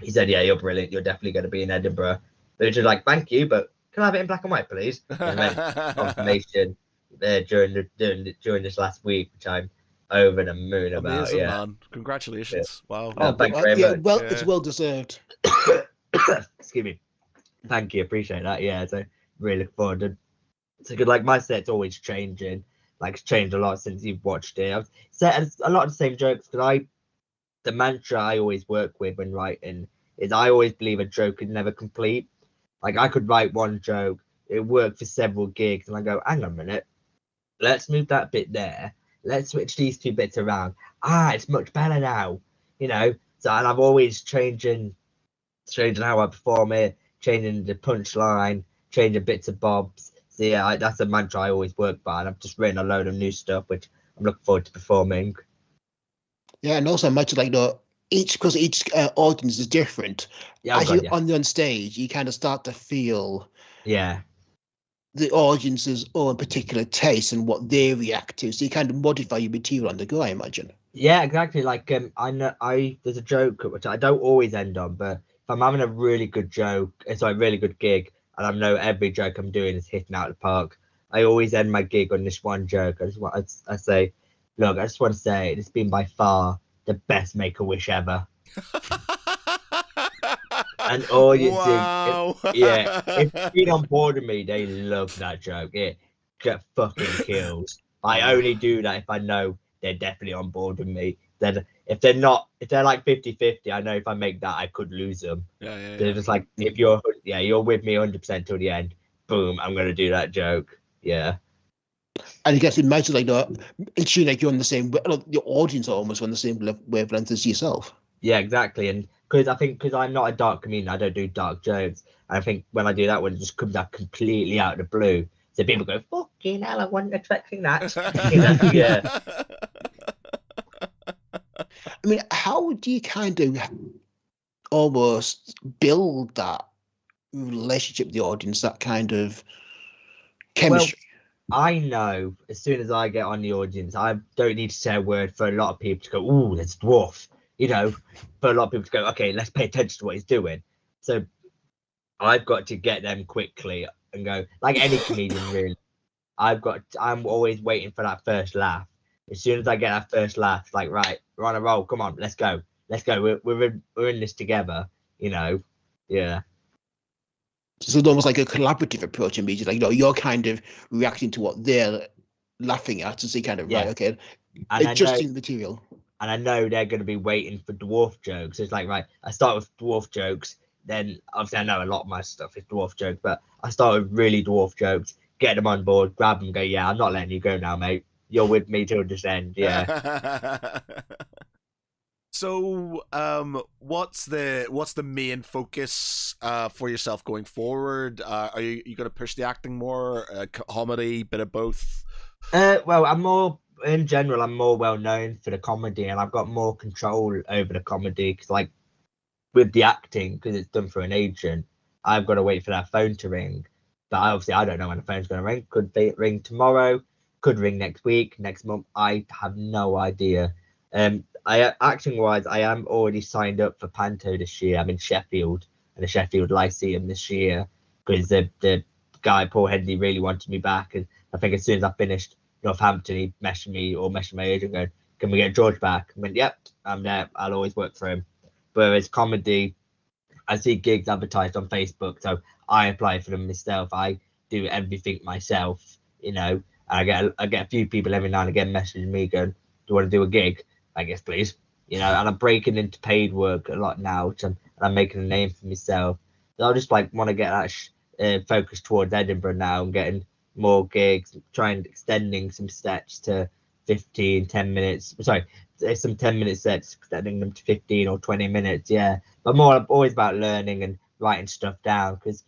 said, yeah, you're brilliant. You're definitely going to be in Edinburgh. But was just like, thank you, but can I have it in black and white, please? And then confirmation during this last week, which I'm over the moon about. Amazing, man. Congratulations. Yeah. Wow. Thank you very much. Well, it's well deserved. Excuse me. Thank you. Appreciate that. Yeah, so really look forward to it's a good, like, my set's always changing. Like, it's changed a lot since you've watched it. I've said a lot of the same jokes because the mantra I always work with when writing is I always believe a joke is never complete. Like, I could write one joke, it worked for several gigs, and I go, hang on a minute, let's move that bit there. Let's switch these 2 bits around. It's much better now, So, and I'm always changing how I perform it, changing the punchline, changing bits and bobs. So yeah, that's a mantra I always work by, and I've just written a load of new stuff, which I'm looking forward to performing. Yeah, and also much like each audience is different. Yeah, as you're on stage, you kind of start to feel the audience's own particular taste and what they react to. So you kind of modify your material on the go, I imagine. Yeah, exactly. Like there's a joke which I don't always end on, but if I'm having a really good really good gig, and I know every joke I'm doing is hitting out of the park, I always end my gig on this one joke. I say, look, I just want to say it's been by far the best Make-A-Wish ever. And audiences, Wow. if you've been on board with me, they love that joke. It get fucking kills. I only do that if I know they're definitely on board with me. Then if they're not, if they're like 50-50, I know if I make that, I could lose them. They're just like, if you're with me 100% till the end, boom, I'm going to do that joke. Yeah. And you get to imagine, like, it's like you're on the same, your audience are almost on the same wavelength as yourself. Yeah, exactly. And because I'm not a dark comedian, I don't do dark jokes. And I think when I do that one, it just comes out completely out of the blue. So people go, fucking hell, I wasn't expecting that. Yeah. I mean, how do you kind of almost build that relationship with the audience, that kind of chemistry? Well, I know as soon as I get on the audience, I don't need to say a word for a lot of people to go, ooh, that's dwarf. For a lot of people to go, okay, let's pay attention to what he's doing. So I've got to get them quickly and go, like any comedian, really. I'm always waiting for that first laugh. As soon as I get that first laugh, like, right, we're on a roll. Come on, let's go. We're in this together. Yeah. So it's almost like a collaborative approach in media. Like, you're kind of reacting to what they're laughing at to see kind of, right, okay, adjusting the material. And I know they're going to be waiting for dwarf jokes. It's like, right, I start with dwarf jokes. Then obviously I know a lot of my stuff is dwarf jokes, but I start with really dwarf jokes, get them on board, grab them, go, yeah, I'm not letting you go now, mate. You're with me till this end. Yeah. So, what's the main focus for yourself going forward? Are you going to push the acting more, comedy, bit of both? Well, I'm more well known for the comedy, and I've got more control over the comedy because, like, with the acting, because it's done through an agent, I've got to wait for that phone to ring. But obviously, I don't know when the phone's going to ring. Could be ring tomorrow, could ring next week, next month. I have no idea. Acting wise, I am already signed up for Panto this year. I'm in Sheffield and the Sheffield Lyceum this year because the guy Paul Henley really wanted me back, and I think as soon as I finished Northampton, he messaged my agent going, "Can we get George back?" I went, "Yep, I'm there. I'll always work for him." Whereas comedy, I see gigs advertised on Facebook, so I apply for them myself. I do everything myself. I get a few people every now and again messaging me going, "Do you want to do a gig?" I guess, please. And I'm breaking into paid work a lot now, which I'm making a name for myself. So I just want to get that focus towards Edinburgh now and getting more gigs, trying extending some sets to 10 minutes. Sorry, there's some 10-minute sets, extending them to 15 or 20 minutes. Yeah, but more always about learning and writing stuff down, because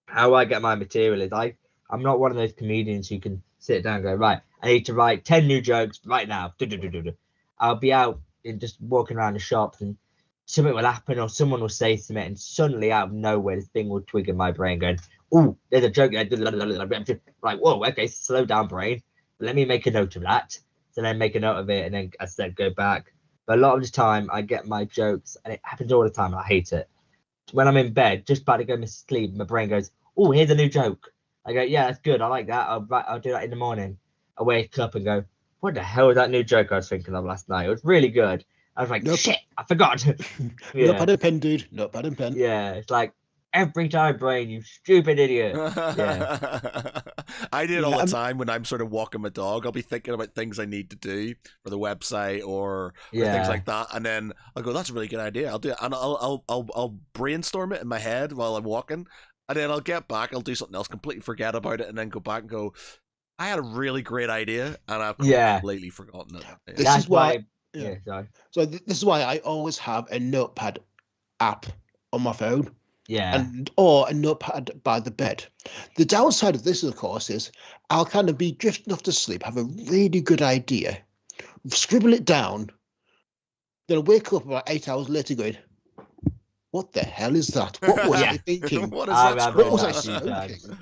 how I get my material is I'm not one of those comedians who can sit down and go, right, I need to write 10 new jokes right now. I'll be out and just walking around the shops and something will happen or someone will say something and suddenly out of nowhere this thing will twig in my brain going, oh, there's a joke there. Like, whoa, okay, slow down, brain. Let me make a note of that. So then make a note of it and then, as I said, go back. But a lot of the time I get my jokes, and it happens all the time, and I hate it. When I'm in bed, just about to go to sleep, my brain goes, oh, here's a new joke. I go, yeah, that's good. I like that. I'll do that in the morning. I wake up and go, what the hell was that new joke I was thinking of last night? It was really good. I was like, shit, I forgot. Yeah. Not pad and pen, dude. Not pad and pen. Yeah, it's like, every time, brain, you stupid idiot. Yeah. I do it all the time when I'm sort of walking my dog. I'll be thinking about things I need to do for the website or things like that, and then I'll go, that's a really good idea. I'll do it, and I'll brainstorm it in my head while I'm walking, and then I'll get back, I'll do something else, completely forget about it, and then go back and go, I had a really great idea, and I've completely forgotten it. Yeah. This is why. So this is why I always have a notepad app on my phone. Yeah. Or a notepad by the bed. The downside of this, of course, is I'll kind of be drifting off to sleep, have a really good idea, scribble it down, then I'll wake up about 8 hours later going, what the hell is that? What was I thinking? What was I smoking?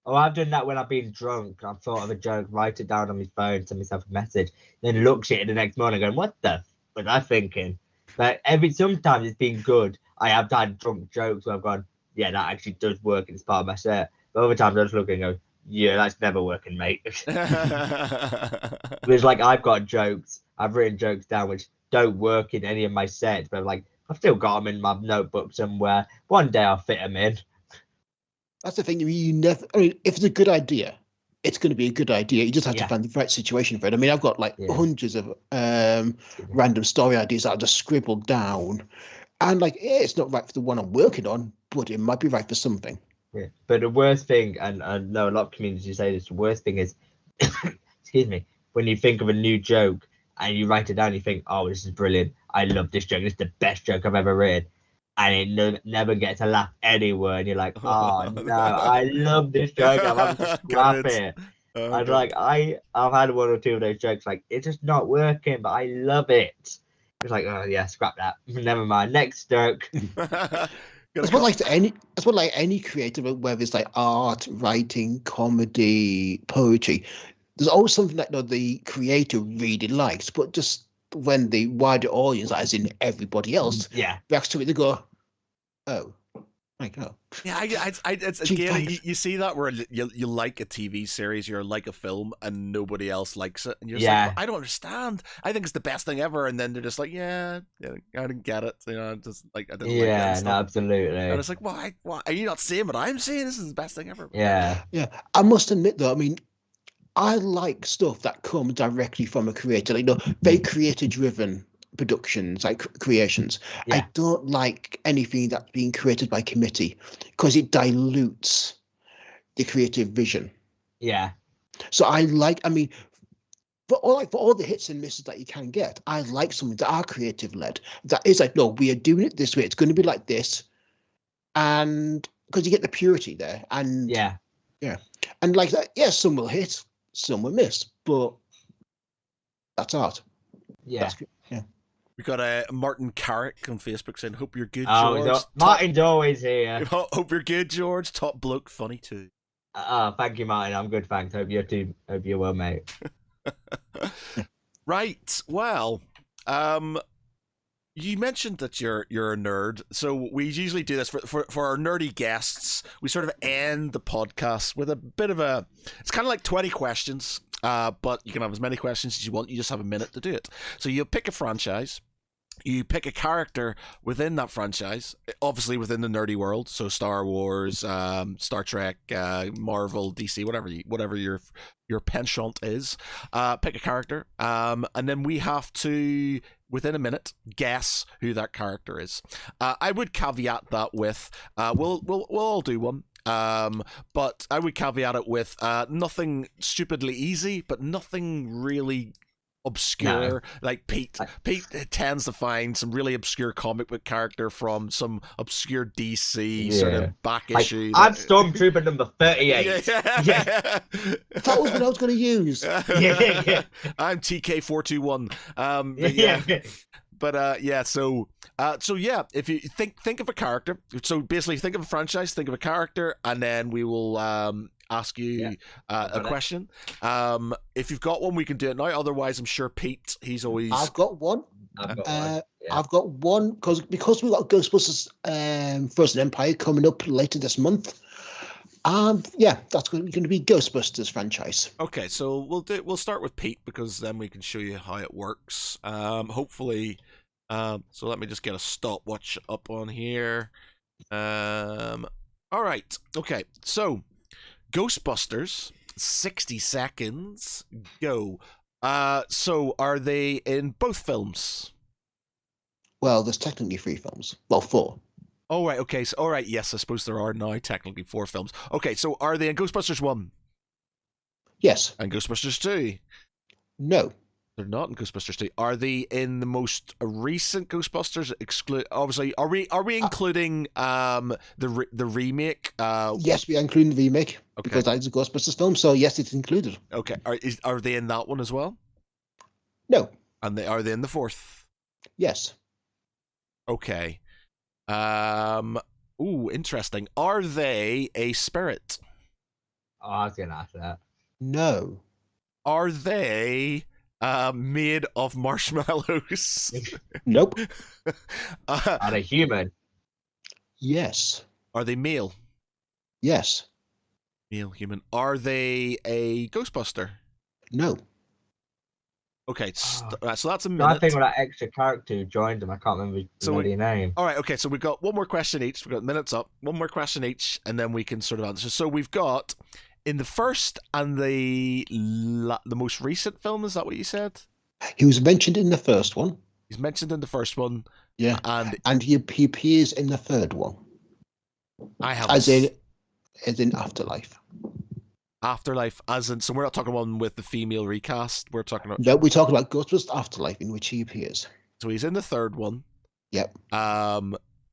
Oh, I've done that when I've been drunk. I've thought of a joke, write it down on my phone, send myself a message, then look at it the next morning going, what the was I thinking? But sometimes it's been good. I have had drunk jokes where I've gone, yeah, that actually does work and it's part of my set. But other times I just look and go, yeah, that's never working, mate. It's like I've written jokes down which don't work in any of my sets, but like I've still got them in my notebook somewhere. One day I'll fit them in. That's the thing. You never. I mean, if it's a good idea, it's going to be a good idea. You just have to find the right situation for it. I mean, I've got like hundreds of random story ideas that I just scribbled down, and like, it's not right for the one I'm working on, but it might be right for something. Yeah. But the worst thing, and I know a lot of communities say this, the worst thing is, excuse me, when you think of a new joke and you write it down, you think, oh, this is brilliant. I love this joke. This is the best joke I've ever written. And it never gets a laugh anywhere. And you're like, oh, no, I love this joke. I'm having to scrap it. And like, I've had one or two of those jokes, like, it's just not working, but I love it. It's like, oh, yeah, scrap that. Never mind. Next joke. That's what any creative, whether it's like art, writing, comedy, poetry. There's always something that the creator really likes, but just when the wider audience, as in everybody else, reacts to it, they go, "Oh, my God." Yeah, it's again, you see that where you like a TV series, you're like a film, and nobody else likes it, and you're just like, I don't understand. I think it's the best thing ever, and then they're just like, yeah, I didn't get it. You know, just like I didn't like it. Yeah, no, absolutely. And it's like, why? Are you not seeing what I'm seeing? This is the best thing ever. Yeah. I must admit though, I mean, I like stuff that comes directly from a creator, like very creator-driven productions, like creations. I don't like anything that's being created by committee because it dilutes the creative vision. Yeah. So I mean, for all the hits and misses that you can get, I like something that are creative led. That is like, no, we are doing it this way. It's going to be like this, and because you get the purity there, and and like that, some will hit. Some will miss, but that's art. Yeah. We got Martin Carrick on Facebook saying, "Hope you're good, George." Martin's always here. Hope you're good, George. Top bloke, funny too. Thank you, Martin. I'm good, thanks. Hope you're well, mate. Right. Well, you mentioned that you're a nerd, so we usually do this for our nerdy guests. We sort of end the podcast with a bit of it's kind of like 20 questions, but you can have as many questions as you want. You just have a minute to do it. So you pick a franchise, you pick a character within that franchise, obviously within the nerdy world, so Star Wars, Star Trek, Marvel, DC, whatever your penchant is. Pick a character, and then we have to, within a minute, guess who that character is. I would caveat that with we'll all do one. But I would caveat it with nothing stupidly easy, but nothing really obscure. No. Like Pete tends to find some really obscure comic book character from some obscure DC sort of back issue. I'm Stormtrooper number 38. That was what I was going to use. I'm TK421. If you think of a character, so basically think of a franchise, think of a character, and then we will ask you a question. If you've got one, we can do it now. Otherwise, I'm sure Pete, he's always... I've got one. I've got one because we've got Ghostbusters Frozen Empire coming up later this month. That's going to be Ghostbusters franchise. Okay, so we'll start with Pete because then we can show you how it works. Hopefully, so let me just get a stopwatch up on here. All right, okay, so Ghostbusters, 60 seconds, go. So are they in both films? Well, there's technically 3 films. Well, 4. Oh, right, okay. So, all right, yes, I suppose there are now technically 4 films. Okay, so are they in Ghostbusters 1? Yes. And Ghostbusters 2? No. They're not in Ghostbusters 2. Are they in the most recent Ghostbusters? Obviously, are we including the remake? Yes, we are including the remake because that is a Ghostbusters film. So yes, it's included. Okay. Are they in that one as well? No. And are they in the 4th? Yes. Okay. Interesting. Are they a spirit? Oh, I was gonna ask that. No. Are they made of marshmallows? Nope. Are they human? Yes. Are they male? Yes. Male human. Are they a Ghostbuster? No. Okay, so that's a I minute. think of that extra character who joined him. I can't remember his bloody name. All right, okay, so we've got one more question each. We've got minutes up. One more question each, and then we can sort of answer. So we've got in the first and the most recent film. Is that what you said? He was mentioned in the first one. He's mentioned in the first one. Yeah, and he appears in the third one. I have as in Afterlife. Afterlife, as in. So we're not talking one with the female recast. We're talking about. No, we're talking about Ghostbusters Afterlife, in which he appears. So he's in the third one. Yep.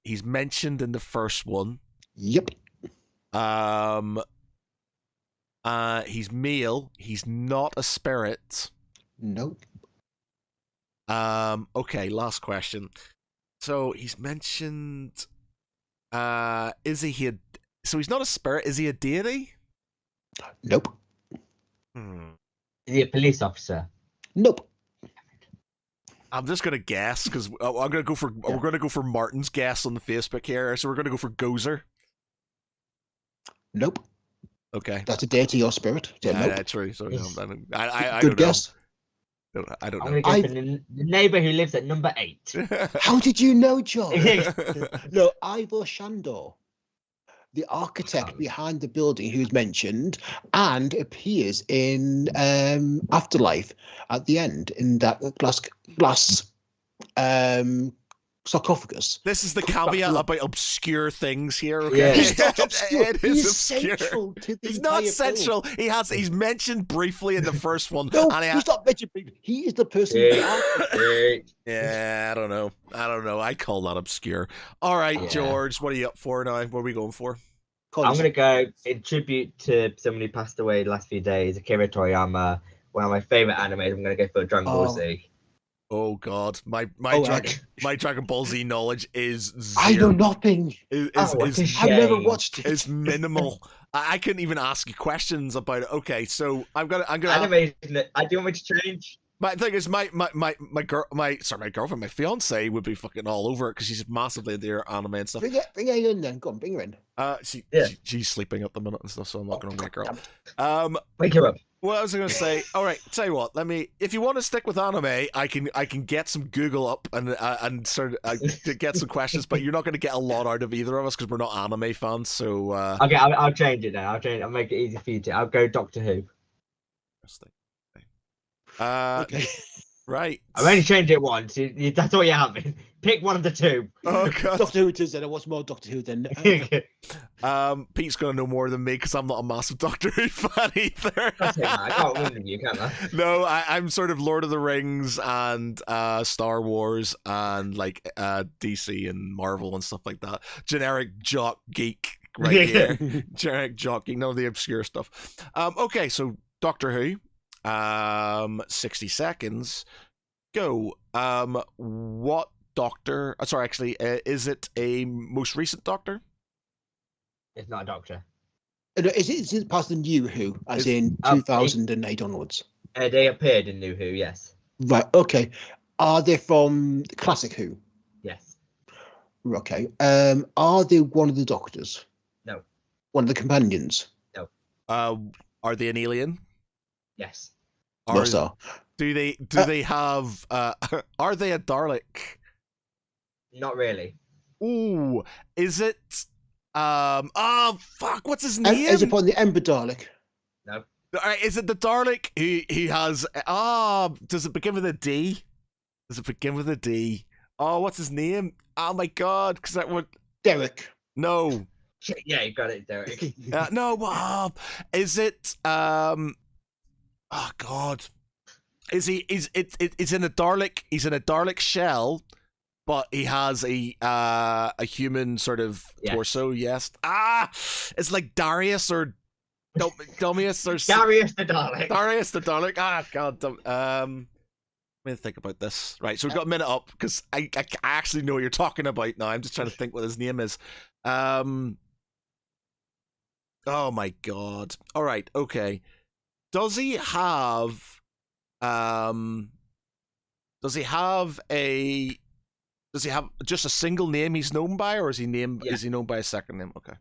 He's mentioned in the first one. Yep. He's male. He's not a spirit. Nope. Okay, last question. So he's mentioned. Is he a? So he's not a spirit. Is he a deity? Nope. Is he a police officer? Nope. I'm just gonna guess because I'm gonna go for. We're gonna go for Martin's guess on the Facebook here. So we're gonna go for Gozer. Nope. Okay. That's a deity or spirit. So yeah, nope. true. So I Good don't guess. know. I don't I'm know. going to go for the neighbour who lives at number 8. How did you know, John? No, Ivor Shandor, the architect behind the building, who's mentioned and appears in Afterlife at the end in that glass sarcophagus. This is the caveat about obscure things here. Okay? Yeah. He's not obscure. It is He's obscure. central to the He's not entire central. film. He's mentioned briefly in the first one. No, and he's not mentioned. He is the person. Yeah, I don't know. I call that obscure. All right, George, what are you up for now? What are we going for? I'm going to go in tribute to someone who passed away the last few days, Akira Toriyama, one of my favourite animes. I'm going to go for Dragon Ball Z. Oh God, my Dragon Ball Z knowledge is zero. I know nothing. I've never watched it. It's minimal. I couldn't even ask you questions about it. Okay, so I'm gonna. Anime. Do you want me to change? My thing is, my girlfriend, my fiance would be fucking all over it because she's massively into her anime and stuff. Bring her in then. Go on, bring her in. She's sleeping at the minute and stuff, so I'm not gonna wake her up. Wake her up. What I was gonna say. All right, tell you what. If you want to stick with anime, I can get some Google up and sort of to get some questions, but you're not gonna get a lot out of either of us because we're not anime fans. So okay, I'll change it now. I'll make it easy for you to. I'll go Doctor Who. Interesting. Okay. Right. I've only changed it once. That's all you have. Pick one of the two. Oh God. Doctor Who it is, and I watch more Doctor Who than. Pete's gonna know more than me because I'm not a massive Doctor Who fan either. I can't win with you, can I? No, I'm sort of Lord of the Rings and Star Wars and like DC and Marvel and stuff like that. Generic jock geek right here. Generic jock geek, none of the obscure stuff. Okay, so Doctor Who. 60 seconds. Go. What Doctor? Sorry, actually, is it a most recent Doctor? It's not a Doctor. Is it past the New Who, as in 2008 onwards? They appeared in New Who, yes. Right. Okay. Are they from the classic Who? Yes. Okay. Are they one of the Doctors? No. One of the companions? No. Are they an alien? Yes. Do they have? Are they a Dalek? Not really. Ooh, is it? Oh fuck! What's his name? Is it upon the Ember Dalek? No. Is it the Dalek? He has. Does it begin with a D? Does it begin with a D? Oh, what's his name? Oh my God! Because that would. Derek. No. Yeah, you got it, Derek. No. Is it? Oh God, is he? It's in a Dalek. He's in a Dalek shell, but he has a human sort of torso. Yes. It's like Darius or Domius or Darius the Dalek. Darius the Dalek. God. Let me think about this. Right, so we've got a minute up because I actually know what you're talking about now. I'm just trying to think what his name is. Oh my God. All right. Okay. Does he have just a single name he's known by, or is he known by a second name? Okay.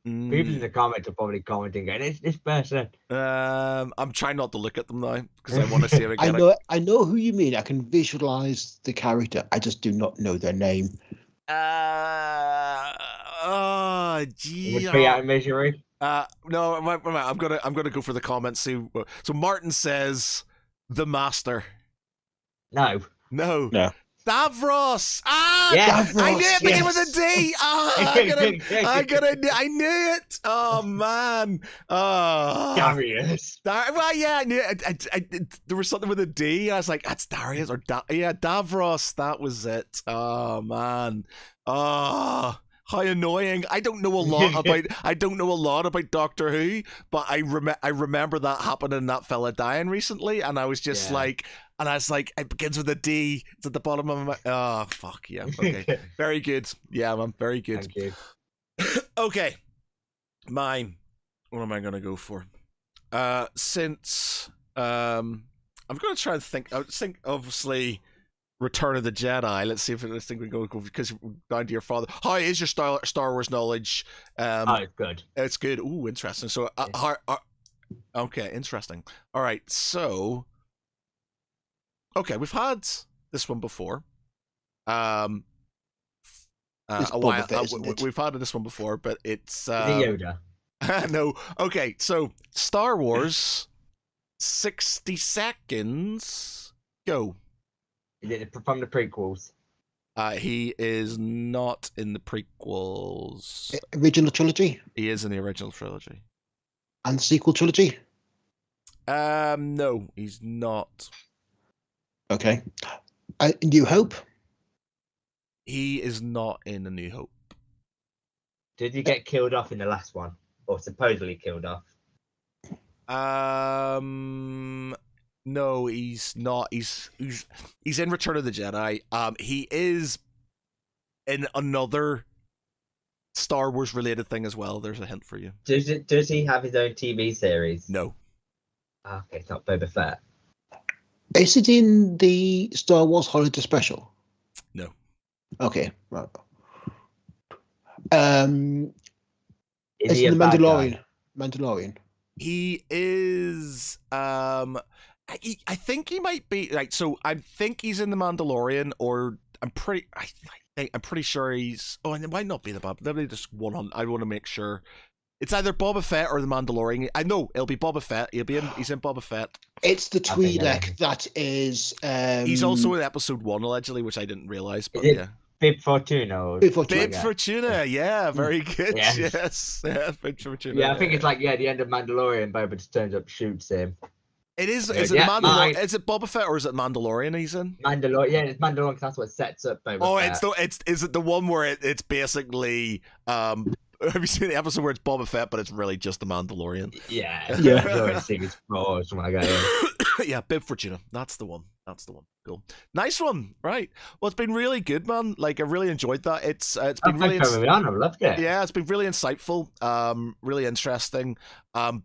People in the comments are probably commenting, going, "It's this person." I'm trying not to look at them now because I want to see it again. I know who you mean. I can visualize the character. I just do not know their name. Oh, gee. Would be out of misery. No, I'm gonna go for the comments. See, so Martin says the Master. No. Davros! Ah! Yes! I knew it began Yes. with a D! Ah, I knew it! Oh, man. Oh. Darius. Well, yeah, I knew it. There was something with a D. I was like, that's Darius or Davros. That was it. Oh, man. Oh, how annoying. I don't know a lot about Doctor Who, but I remember that happening and that fella dying recently, and I was just like, it begins with a D. It's at the bottom of my. Oh, fuck yeah. Okay. Very good. Yeah, man. Very good. Thank you. Okay. Mine. What am I going to go for? Since I'm going to try and think. I think, obviously, Return of the Jedi. Let's see if this thing we go because down to your father. How is your Star Wars knowledge? It's good. It's good. Ooh, interesting. So, okay, interesting. All right, so. Okay, we've had this one before. A while. We've had this one before, but it's Yoda. No. Okay, so Star Wars, 60 seconds. Go. Is it from the prequels? He is not in the prequels. Original trilogy? He is in the original trilogy. And the sequel trilogy? No, he's not. Okay. New Hope? He is not in A New Hope. Did he get killed off in the last one? Or supposedly killed off? No, he's not. He's in Return of the Jedi. He is in another Star Wars related thing as well. There's a hint for you. Does he have his own TV series? No. Okay, it's not Boba Fett. Is it in the Star Wars Holiday Special? No. Okay, right. Is Is he it a the bad Mandalorian? guy? Mandalorian. He is. I think he might be right. So I think he's in the Mandalorian, or I'm pretty sure he's. Oh, and it might not be the Bob. Let me just 100. I want to make sure. It's either Boba Fett or the Mandalorian. I know it'll be Boba Fett. He's in Boba Fett. It's the Twi'lek that is. He's also in Episode 1 allegedly, which I didn't realize. But Is it yeah, Bib Fortuna. Bib Fortuna. Yeah, very good. Yes. Yes, yeah, Bib Fortuna. Yeah, I think it's like the end of Mandalorian. Boba just turns up, shoots him. It is. Yeah, Is it yeah, Mandalorian? mine. Is it Boba Fett or is it Mandalorian he's in? Mandalorian. Yeah, it's Mandalorian because that's what sets up Boba Fett. Is it the one where it's basically have you seen the episode where it's Boba Fett but it's really just the Mandalorian? Yeah. Yeah. It's or something like that. Yeah, Bib Fortuna. That's the one. Cool. Nice one. Right. Well, it's been really good, man. Like I really enjoyed that. It's been really Thanks for having me on. I've loved it. Yeah, it's been really insightful. Really interesting.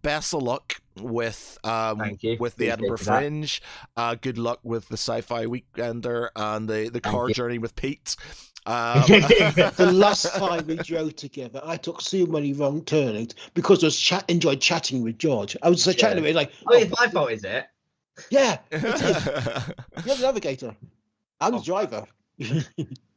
Best of luck with Thank you. with the Appreciate Edinburgh that. Fringe. Good luck with the Sci-Fi Weekender and the car you. journey with Pete. The last time we drove together, I took so many wrong turnings because I was enjoyed chatting with George. I was chatting with him like, Oh, it's my fault, is it? yeah, it is. You're the navigator. I'm the driver.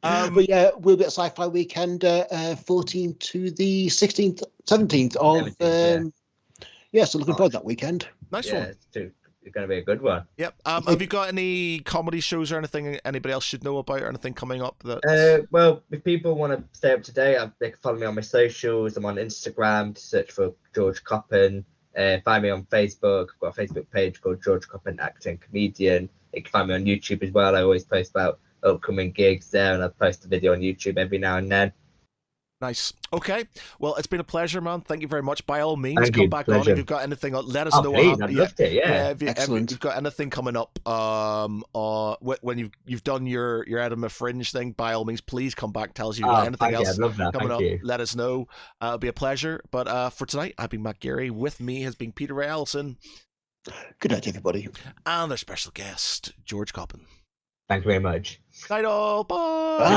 But yeah, we'll be at Sci-Fi Weekend 14th to the 16th, 17th of 17th, so looking forward to that weekend. Nice Yeah, one. it's going to be a good one. Yep. Have you got any comedy shows or anything anybody else should know about or anything coming up? That Well, if people want to stay up to date, they can follow me on my socials. I'm on Instagram. Search for George Coopen. Find me on Facebook. I've got a Facebook page called George Coopen Acting Comedian. You can find me on YouTube as well. I always post about upcoming gigs there, and I post a video on YouTube every now and then. Nice. Okay. Well, it's been a pleasure, man. Thank you very much. By all means, Thank come you. back Pleasure. on if you've got anything. Let us know. Please, I'd love to. Yeah. If Excellent. you've got anything coming up, when you've done your Edinburgh Fringe thing, by all means, please come back. Tell us you got anything thank you. else I'd love that. coming Thank up. you. Let us know. It'll be a pleasure. But for tonight, I've been Matt Geary. With me has been Peter Ray Allison Good night, everybody. and our special guest George Coopen. Thank you very much. Night all. Bye. Bye.